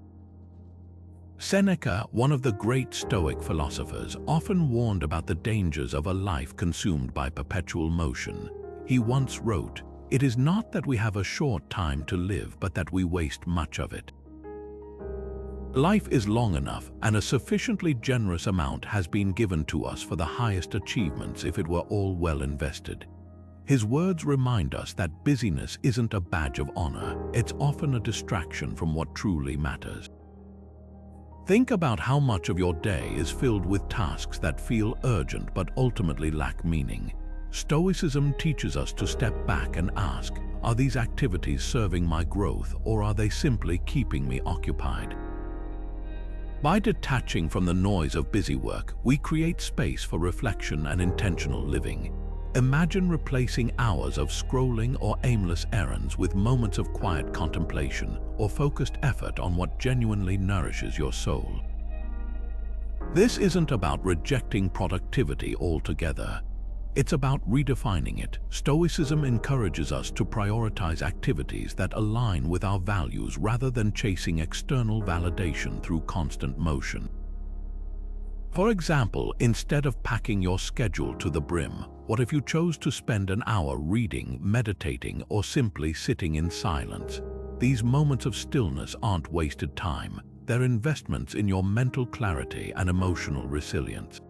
Seneca, one of the great Stoic philosophers, often warned about the dangers of a life consumed by perpetual motion. He once wrote, "It is not that we have a short time to live, but that we waste much of it." Life is long enough, and a sufficiently generous amount has been given to us for the highest achievements if it were all well invested. His words remind us that busyness isn't a badge of honor. It's often a distraction from what truly matters. Think about how much of your day is filled with tasks that feel urgent but ultimately lack meaning. Stoicism teaches us to step back and ask, are these activities serving my growth, or are they simply keeping me occupied? By detaching from the noise of busy work, we create space for reflection and intentional living. Imagine replacing hours of scrolling or aimless errands with moments of quiet contemplation or focused effort on what genuinely nourishes your soul. This isn't about rejecting productivity altogether. It's about redefining it. Stoicism encourages us to prioritize activities that align with our values rather than chasing external validation through constant motion. For example, instead of packing your schedule to the brim, what if you chose to spend an hour reading, meditating, or simply sitting in silence? These moments of stillness aren't wasted time. They're investments in your mental clarity and emotional resilience.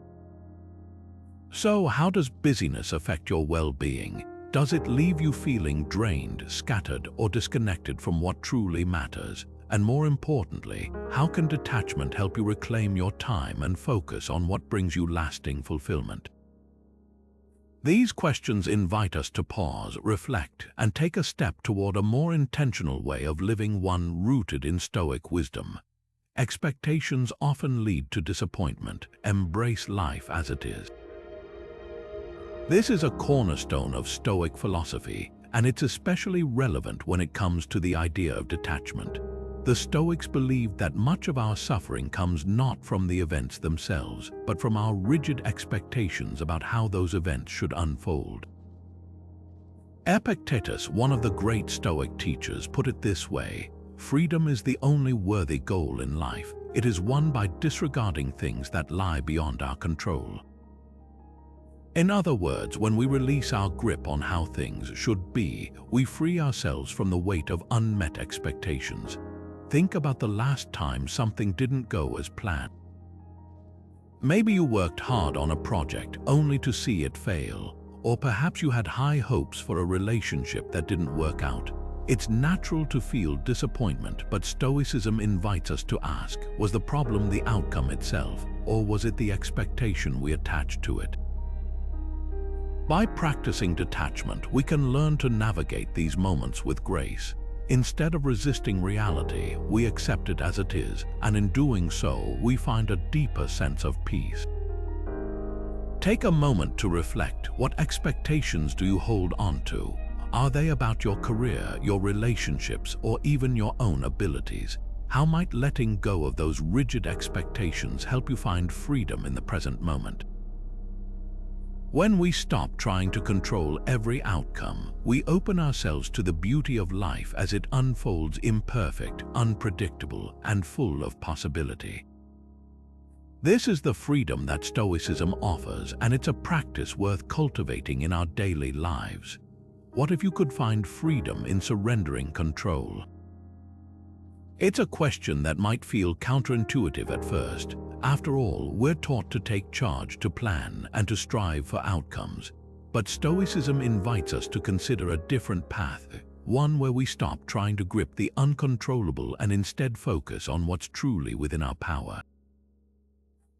So, how does busyness affect your well-being? Does it leave you feeling drained, scattered, or disconnected from what truly matters? And more importantly, how can detachment help you reclaim your time and focus on what brings you lasting fulfillment? These questions invite us to pause, reflect, and take a step toward a more intentional way of living, one rooted in Stoic wisdom. Expectations often lead to disappointment. Embrace life as it is. This is a cornerstone of Stoic philosophy, and it's especially relevant when it comes to the idea of detachment. The Stoics believed that much of our suffering comes not from the events themselves, but from our rigid expectations about how those events should unfold. Epictetus, one of the great Stoic teachers, put it this way: freedom is the only worthy goal in life. It is won by disregarding things that lie beyond our control. In other words, when we release our grip on how things should be, we free ourselves from the weight of unmet expectations. Think about the last time something didn't go as planned. Maybe you worked hard on a project only to see it fail, or perhaps you had high hopes for a relationship that didn't work out. It's natural to feel disappointment, but Stoicism invites us to ask, was the problem the outcome itself, or was it the expectation we attached to it? By practicing detachment, we can learn to navigate these moments with grace. Instead of resisting reality, we accept it as it is, and in doing so, we find a deeper sense of peace. Take a moment to reflect. What expectations do you hold on to? Are they about your career, your relationships, or even your own abilities? How might letting go of those rigid expectations help you find freedom in the present moment? When we stop trying to control every outcome, we open ourselves to the beauty of life as it unfolds, imperfect, unpredictable, and full of possibility. This is the freedom that Stoicism offers, and it's a practice worth cultivating in our daily lives. What if you could find freedom in surrendering control? It's a question that might feel counterintuitive at first. After all, we're taught to take charge, to plan, and to strive for outcomes. But Stoicism invites us to consider a different path, one where we stop trying to grip the uncontrollable and instead focus on what's truly within our power.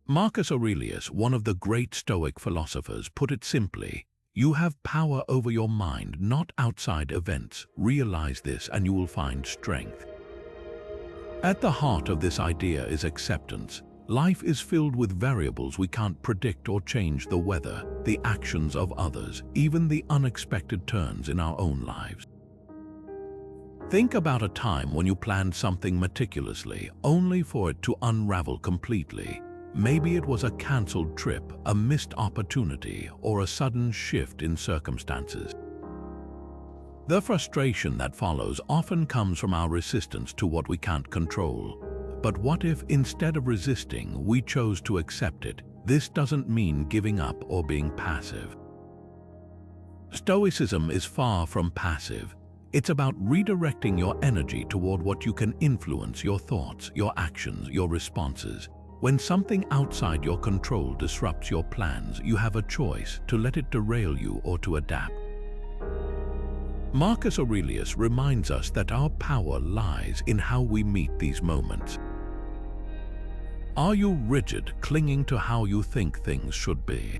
Marcus Aurelius, one of the great Stoic philosophers, put it simply: you have power over your mind, not outside events. Realize this and you will find strength. At the heart of this idea is acceptance. Life is filled with variables we can't predict or change: the weather, the actions of others, even the unexpected turns in our own lives. Think about a time when you planned something meticulously, only for it to unravel completely. Maybe it was a cancelled trip, a missed opportunity, or a sudden shift in circumstances. The frustration that follows often comes from our resistance to what we can't control. But what if, instead of resisting, we chose to accept it? This doesn't mean giving up or being passive. Stoicism is far from passive. It's about redirecting your energy toward what you can influence: your thoughts, your actions, your responses. When something outside your control disrupts your plans, you have a choice: to let it derail you or to adapt. Marcus Aurelius reminds us that our power lies in how we meet these moments. Are you rigid, clinging to how you think things should be?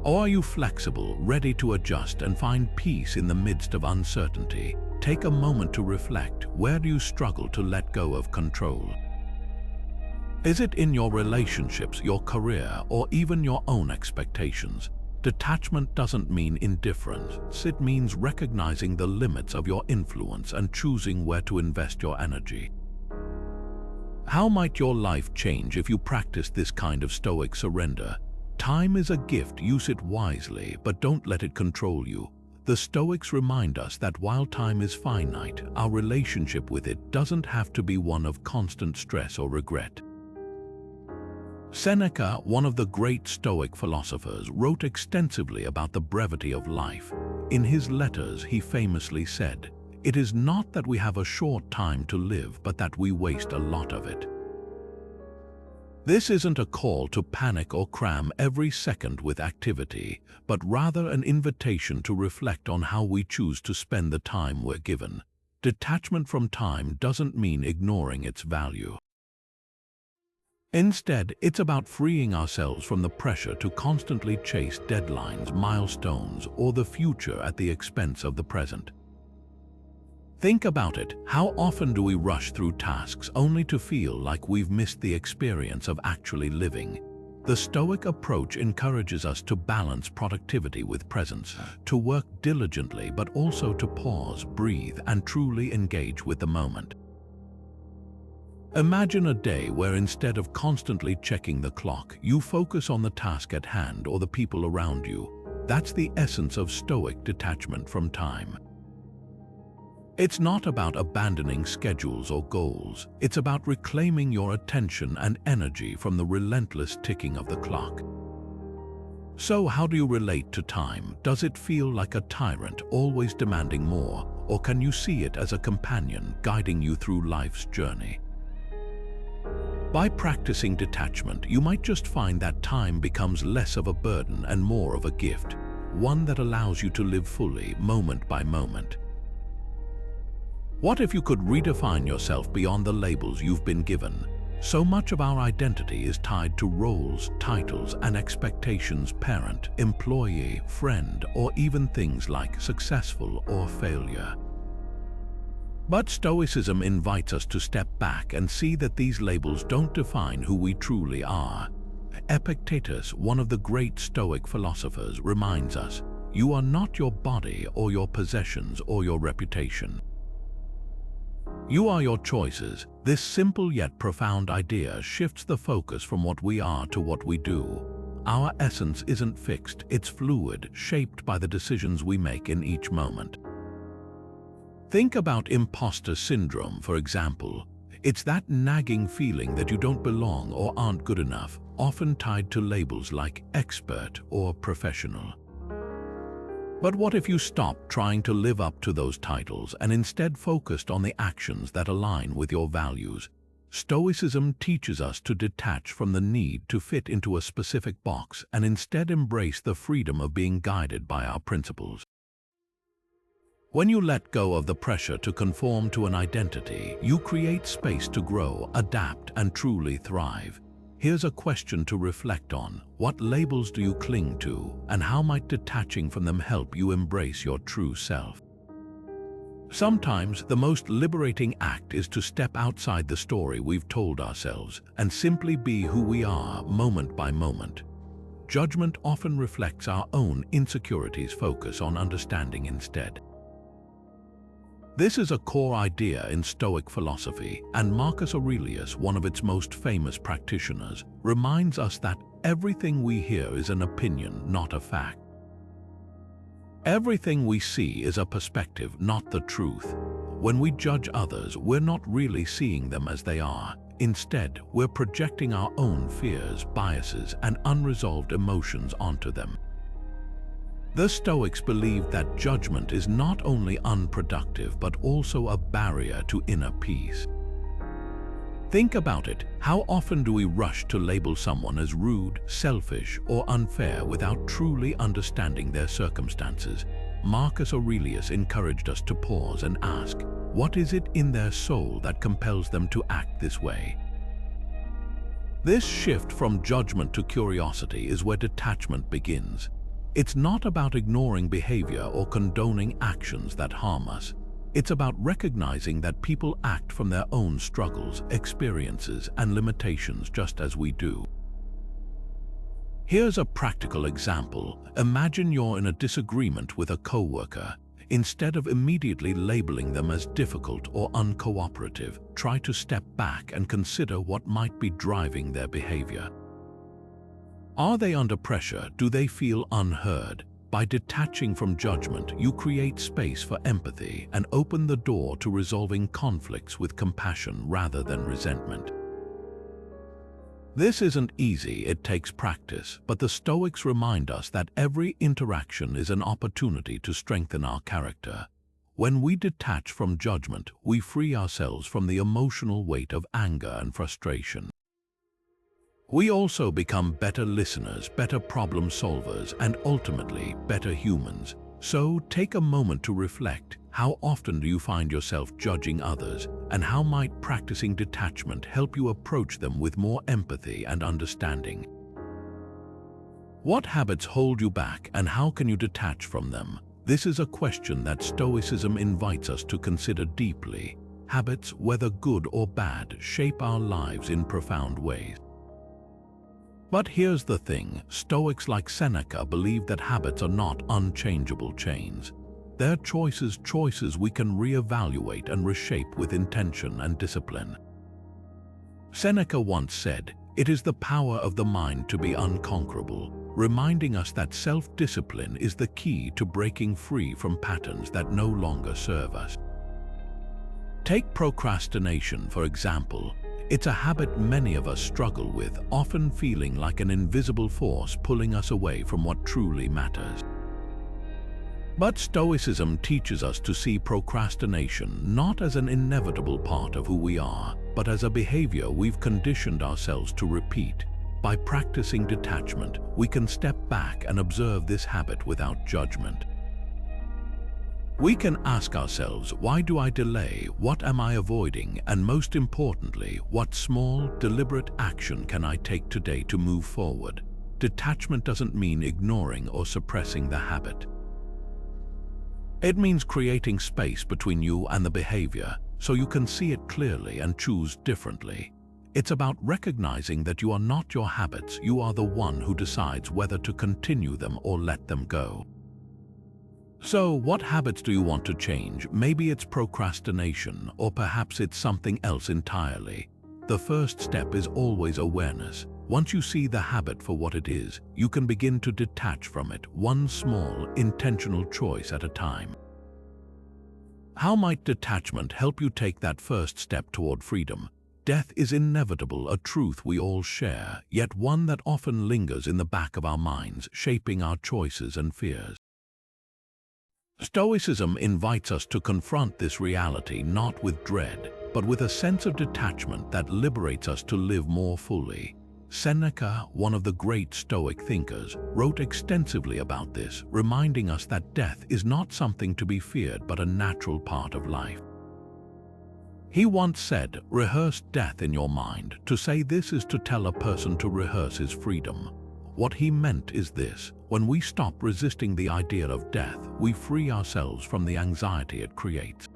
Or are you flexible, ready to adjust and find peace in the midst of uncertainty? Take a moment to reflect. Where do you struggle to let go of control? Is it in your relationships, your career, or even your own expectations? Detachment doesn't mean indifference. It means recognizing the limits of your influence and choosing where to invest your energy. How might your life change if you practice this kind of Stoic surrender? Time is a gift. Use it wisely, but don't let it control you. The Stoics remind us that while time is finite, our relationship with it doesn't have to be one of constant stress or regret. Seneca, one of the great Stoic philosophers, wrote extensively about the brevity of life. In his letters, he famously said, "It is not that we have a short time to live, but that we waste a lot of it." This isn't a call to panic or cram every second with activity, but rather an invitation to reflect on how we choose to spend the time we're given. Detachment from time doesn't mean ignoring its value. Instead, it's about freeing ourselves from the pressure to constantly chase deadlines, milestones, or the future at the expense of the present. Think about it. How often do we rush through tasks only to feel like we've missed the experience of actually living? The Stoic approach encourages us to balance productivity with presence, to work diligently but also to pause, breathe, and truly engage with the moment. Imagine a day where instead of constantly checking the clock, you focus on the task at hand or the people around you. That's the essence of Stoic detachment from time. It's not about abandoning schedules or goals. It's about reclaiming your attention and energy from the relentless ticking of the clock. So how do you relate to time? Does it feel like a tyrant, always demanding more, or can you see it as a companion guiding you through life's journey? By practicing detachment, you might just find that time becomes less of a burden and more of a gift, one that allows you to live fully, moment by moment. What if you could redefine yourself beyond the labels you've been given? So much of our identity is tied to roles, titles, and expectations: parent, employee, friend, or even things like successful or failure. But Stoicism invites us to step back and see that these labels don't define who we truly are. Epictetus, one of the great Stoic philosophers, reminds us, "You are not your body or your possessions or your reputation. You are your choices." This simple yet profound idea shifts the focus from what we are to what we do. Our essence isn't fixed, it's fluid, shaped by the decisions we make in each moment. Think about imposter syndrome, for example. It's that nagging feeling that you don't belong or aren't good enough, often tied to labels like expert or professional. But what if you stopped trying to live up to those titles and instead focused on the actions that align with your values? Stoicism teaches us to detach from the need to fit into a specific box and instead embrace the freedom of being guided by our principles. When you let go of the pressure to conform to an identity, you create space to grow, adapt, and truly thrive. Here's a question to reflect on. What labels do you cling to, and how might detaching from them help you embrace your true self? Sometimes the most liberating act is to step outside the story we've told ourselves and simply be who we are, moment by moment. Judgment often reflects our own insecurities. Focus on understanding instead. This is a core idea in Stoic philosophy, and Marcus Aurelius, one of its most famous practitioners, reminds us that everything we hear is an opinion, not a fact. Everything we see is a perspective, not the truth. When we judge others, we're not really seeing them as they are. Instead, we're projecting our own fears, biases, and unresolved emotions onto them. The Stoics believed that judgment is not only unproductive but also a barrier to inner peace. Think about it. How often do we rush to label someone as rude, selfish, or unfair without truly understanding their circumstances? Marcus Aurelius encouraged us to pause and ask, what is it in their soul that compels them to act this way? This shift from judgment to curiosity is where detachment begins. It's not about ignoring behavior or condoning actions that harm us. It's about recognizing that people act from their own struggles, experiences, and limitations just as we do. Here's a practical example. Imagine you're in a disagreement with a coworker. Instead of immediately labeling them as difficult or uncooperative, try to step back and consider what might be driving their behavior. Are they under pressure? Do they feel unheard? By detaching from judgment, you create space for empathy and open the door to resolving conflicts with compassion rather than resentment. This isn't easy, it takes practice, but the Stoics remind us that every interaction is an opportunity to strengthen our character. When we detach from judgment, we free ourselves from the emotional weight of anger and frustration. We also become better listeners, better problem solvers, and ultimately better humans. So take a moment to reflect. How often do you find yourself judging others, and how might practicing detachment help you approach them with more empathy and understanding? What habits hold you back, and how can you detach from them? This is a question that Stoicism invites us to consider deeply. Habits, whether good or bad, shape our lives in profound ways. But here's the thing, Stoics like Seneca believe that habits are not unchangeable chains. They're choices we can reevaluate and reshape with intention and discipline. Seneca once said, "It is the power of the mind to be unconquerable," reminding us that self-discipline is the key to breaking free from patterns that no longer serve us. Take procrastination, for example. It's a habit many of us struggle with, often feeling like an invisible force pulling us away from what truly matters. But Stoicism teaches us to see procrastination not as an inevitable part of who we are, but as a behavior we've conditioned ourselves to repeat. By practicing detachment, we can step back and observe this habit without judgment. We can ask ourselves, why do I delay? What am I avoiding? And most importantly, what small, deliberate action can I take today to move forward? Detachment doesn't mean ignoring or suppressing the habit. It means creating space between you and the behavior, so you can see it clearly and choose differently. It's about recognizing that you are not your habits, you are the one who decides whether to continue them or let them go. So, what habits do you want to change? Maybe it's procrastination, or perhaps it's something else entirely. The first step is always awareness. Once you see the habit for what it is, you can begin to detach from it, one small, intentional choice at a time. How might detachment help you take that first step toward freedom? Death is inevitable, a truth we all share, yet one that often lingers in the back of our minds, shaping our choices and fears. Stoicism invites us to confront this reality not with dread, but with a sense of detachment that liberates us to live more fully. Seneca, one of the great Stoic thinkers, wrote extensively about this, reminding us that death is not something to be feared but a natural part of life. He once said, "Rehearse death in your mind." To say this is to tell a person to rehearse his freedom. What he meant is this: when we stop resisting the idea of death, we free ourselves from the anxiety it creates.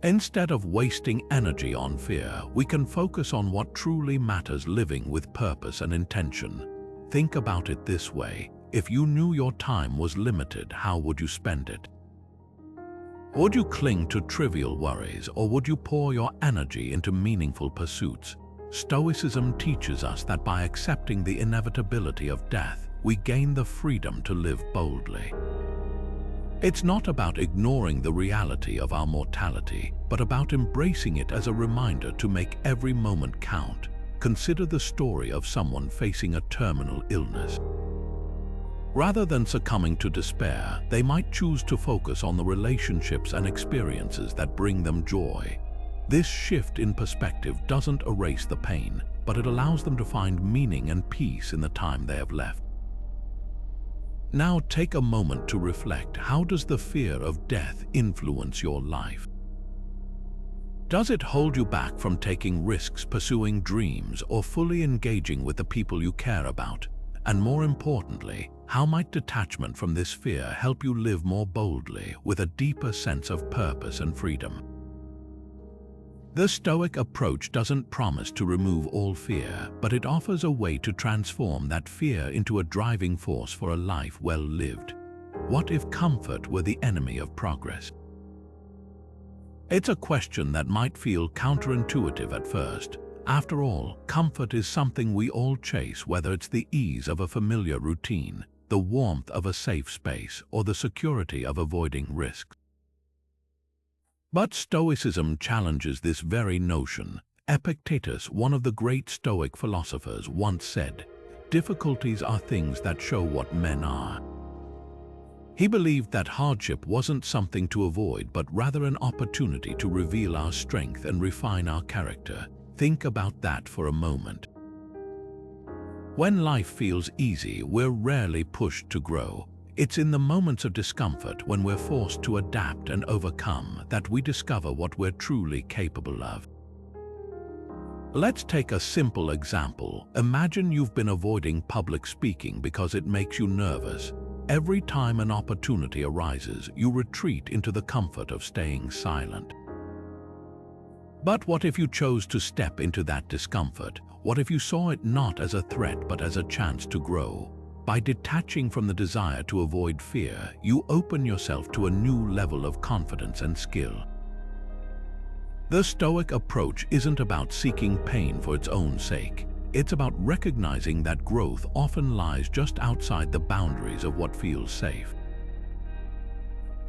Instead of wasting energy on fear, we can focus on what truly matters, living with purpose and intention. Think about it this way: if you knew your time was limited, how would you spend it? Would you cling to trivial worries, or would you pour your energy into meaningful pursuits? Stoicism teaches us that by accepting the inevitability of death, we gain the freedom to live boldly. It's not about ignoring the reality of our mortality, but about embracing it as a reminder to make every moment count. Consider the story of someone facing a terminal illness. Rather than succumbing to despair, they might choose to focus on the relationships and experiences that bring them joy. This shift in perspective doesn't erase the pain, but it allows them to find meaning and peace in the time they have left. Now take a moment to reflect. How does the fear of death influence your life? Does it hold you back from taking risks, pursuing dreams, or fully engaging with the people you care about? And more importantly, how might detachment from this fear help you live more boldly, with a deeper sense of purpose and freedom? The Stoic approach doesn't promise to remove all fear, but it offers a way to transform that fear into a driving force for a life well lived. What if comfort were the enemy of progress? It's a question that might feel counterintuitive at first. After all, comfort is something we all chase, whether it's the ease of a familiar routine, the warmth of a safe space, or the security of avoiding risks. But Stoicism challenges this very notion. Epictetus, one of the great Stoic philosophers, once said, "Difficulties are things that show what men are." He believed that hardship wasn't something to avoid, but rather an opportunity to reveal our strength and refine our character. Think about that for a moment. When life feels easy, we're rarely pushed to grow. It's in the moments of discomfort, when we're forced to adapt and overcome, that we discover what we're truly capable of. Let's take a simple example. Imagine you've been avoiding public speaking because it makes you nervous. Every time an opportunity arises, you retreat into the comfort of staying silent. But what if you chose to step into that discomfort? What if you saw it not as a threat but as a chance to grow? By detaching from the desire to avoid fear, you open yourself to a new level of confidence and skill. The Stoic approach isn't about seeking pain for its own sake. It's about recognizing that growth often lies just outside the boundaries of what feels safe.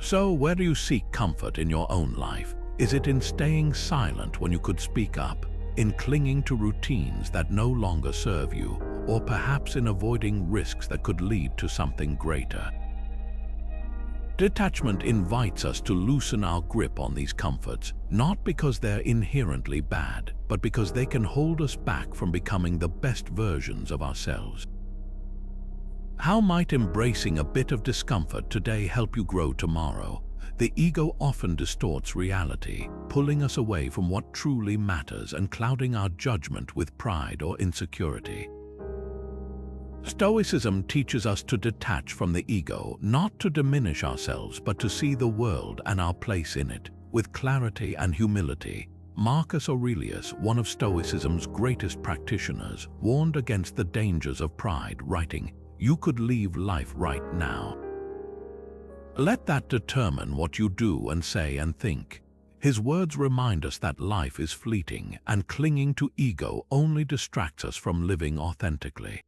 So, where do you seek comfort in your own life? Is it in staying silent when you could speak up, in clinging to routines that no longer serve you, or perhaps in avoiding risks that could lead to something greater? Detachment invites us to loosen our grip on these comforts, not because they're inherently bad, but because they can hold us back from becoming the best versions of ourselves. How might embracing a bit of discomfort today help you grow tomorrow? The ego often distorts reality, pulling us away from what truly matters and clouding our judgment with pride or insecurity. Stoicism teaches us to detach from the ego, not to diminish ourselves, but to see the world and our place in it, with clarity and humility. Marcus Aurelius, one of Stoicism's greatest practitioners, warned against the dangers of pride, writing, "You could leave life right now. Let that determine what you do and say and think." His words remind us that life is fleeting, and clinging to ego only distracts us from living authentically.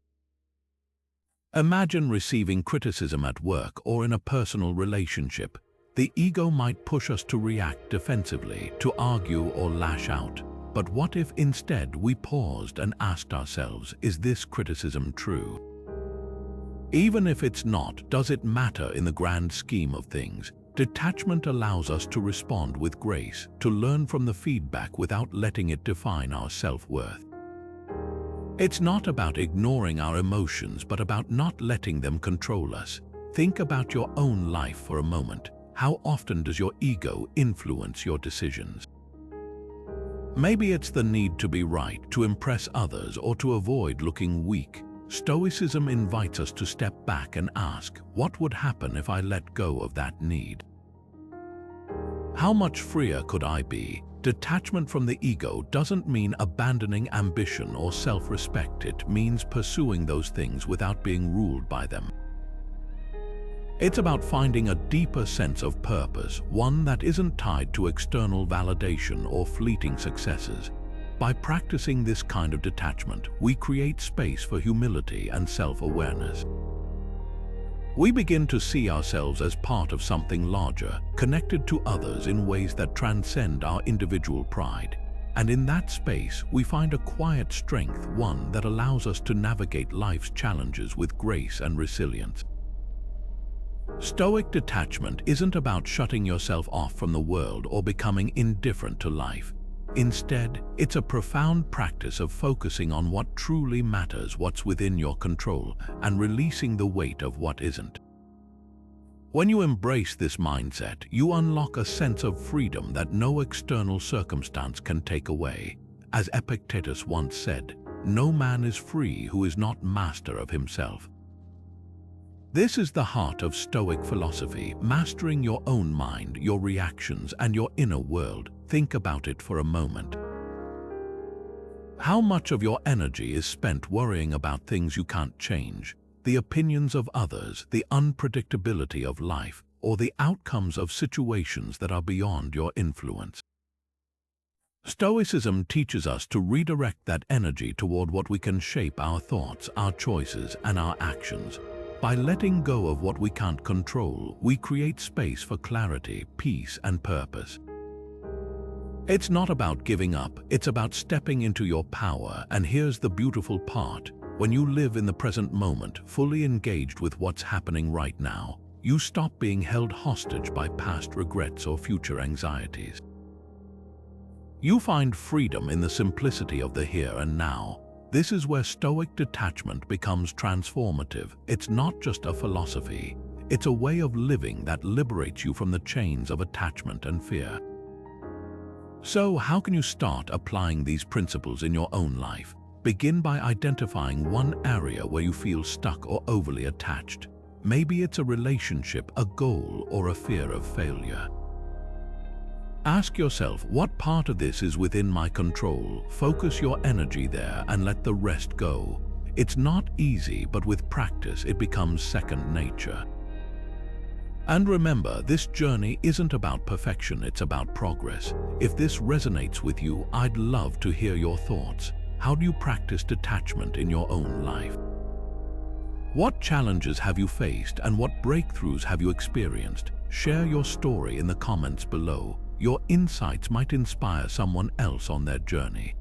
Imagine receiving criticism at work or in a personal relationship. The ego might push us to react defensively, to argue or lash out. But what if instead we paused and asked ourselves, is this criticism true? Even if it's not, does it matter in the grand scheme of things? Detachment allows us to respond with grace, to learn from the feedback without letting it define our self-worth. It's not about ignoring our emotions, but about not letting them control us. Think about your own life for a moment. How often does your ego influence your decisions? Maybe it's the need to be right, to impress others, or to avoid looking weak. Stoicism invites us to step back and ask, what would happen if I let go of that need? How much freer could I be? Detachment from the ego doesn't mean abandoning ambition or self-respect. It means pursuing those things without being ruled by them. It's about finding a deeper sense of purpose, one that isn't tied to external validation or fleeting successes. By practicing this kind of detachment, we create space for humility and self-awareness. We begin to see ourselves as part of something larger, connected to others in ways that transcend our individual pride. And in that space, we find a quiet strength, one that allows us to navigate life's challenges with grace and resilience. Stoic detachment isn't about shutting yourself off from the world or becoming indifferent to life. Instead, it's a profound practice of focusing on what truly matters, what's within your control, and releasing the weight of what isn't. When you embrace this mindset, you unlock a sense of freedom that no external circumstance can take away. As Epictetus once said, "No man is free who is not master of himself." This is the heart of Stoic philosophy, mastering your own mind, your reactions, and your inner world. Think about it for a moment. How much of your energy is spent worrying about things you can't change? The opinions of others, the unpredictability of life, or the outcomes of situations that are beyond your influence? Stoicism teaches us to redirect that energy toward what we can shape: our thoughts, our choices, and our actions. By letting go of what we can't control, we create space for clarity, peace, and purpose. It's not about giving up, it's about stepping into your power. And here's the beautiful part. When you live in the present moment, fully engaged with what's happening right now, you stop being held hostage by past regrets or future anxieties. You find freedom in the simplicity of the here and now. This is where Stoic detachment becomes transformative. It's not just a philosophy. It's a way of living that liberates you from the chains of attachment and fear. So, how can you start applying these principles in your own life? Begin by identifying one area where you feel stuck or overly attached. Maybe it's a relationship, a goal, or a fear of failure. Ask yourself, what part of this is within my control? Focus your energy there and let the rest go. It's not easy, but with practice, it becomes second nature. And remember, this journey isn't about perfection, it's about progress. If this resonates with you, I'd love to hear your thoughts. How do you practice detachment in your own life? What challenges have you faced and what breakthroughs have you experienced? Share your story in the comments below. Your insights might inspire someone else on their journey.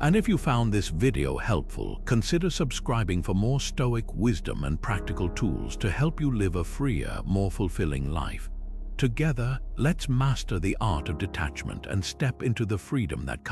And if you found this video helpful, consider subscribing for more Stoic wisdom and practical tools to help you live a freer, more fulfilling life. Together, let's master the art of detachment and step into the freedom that comes.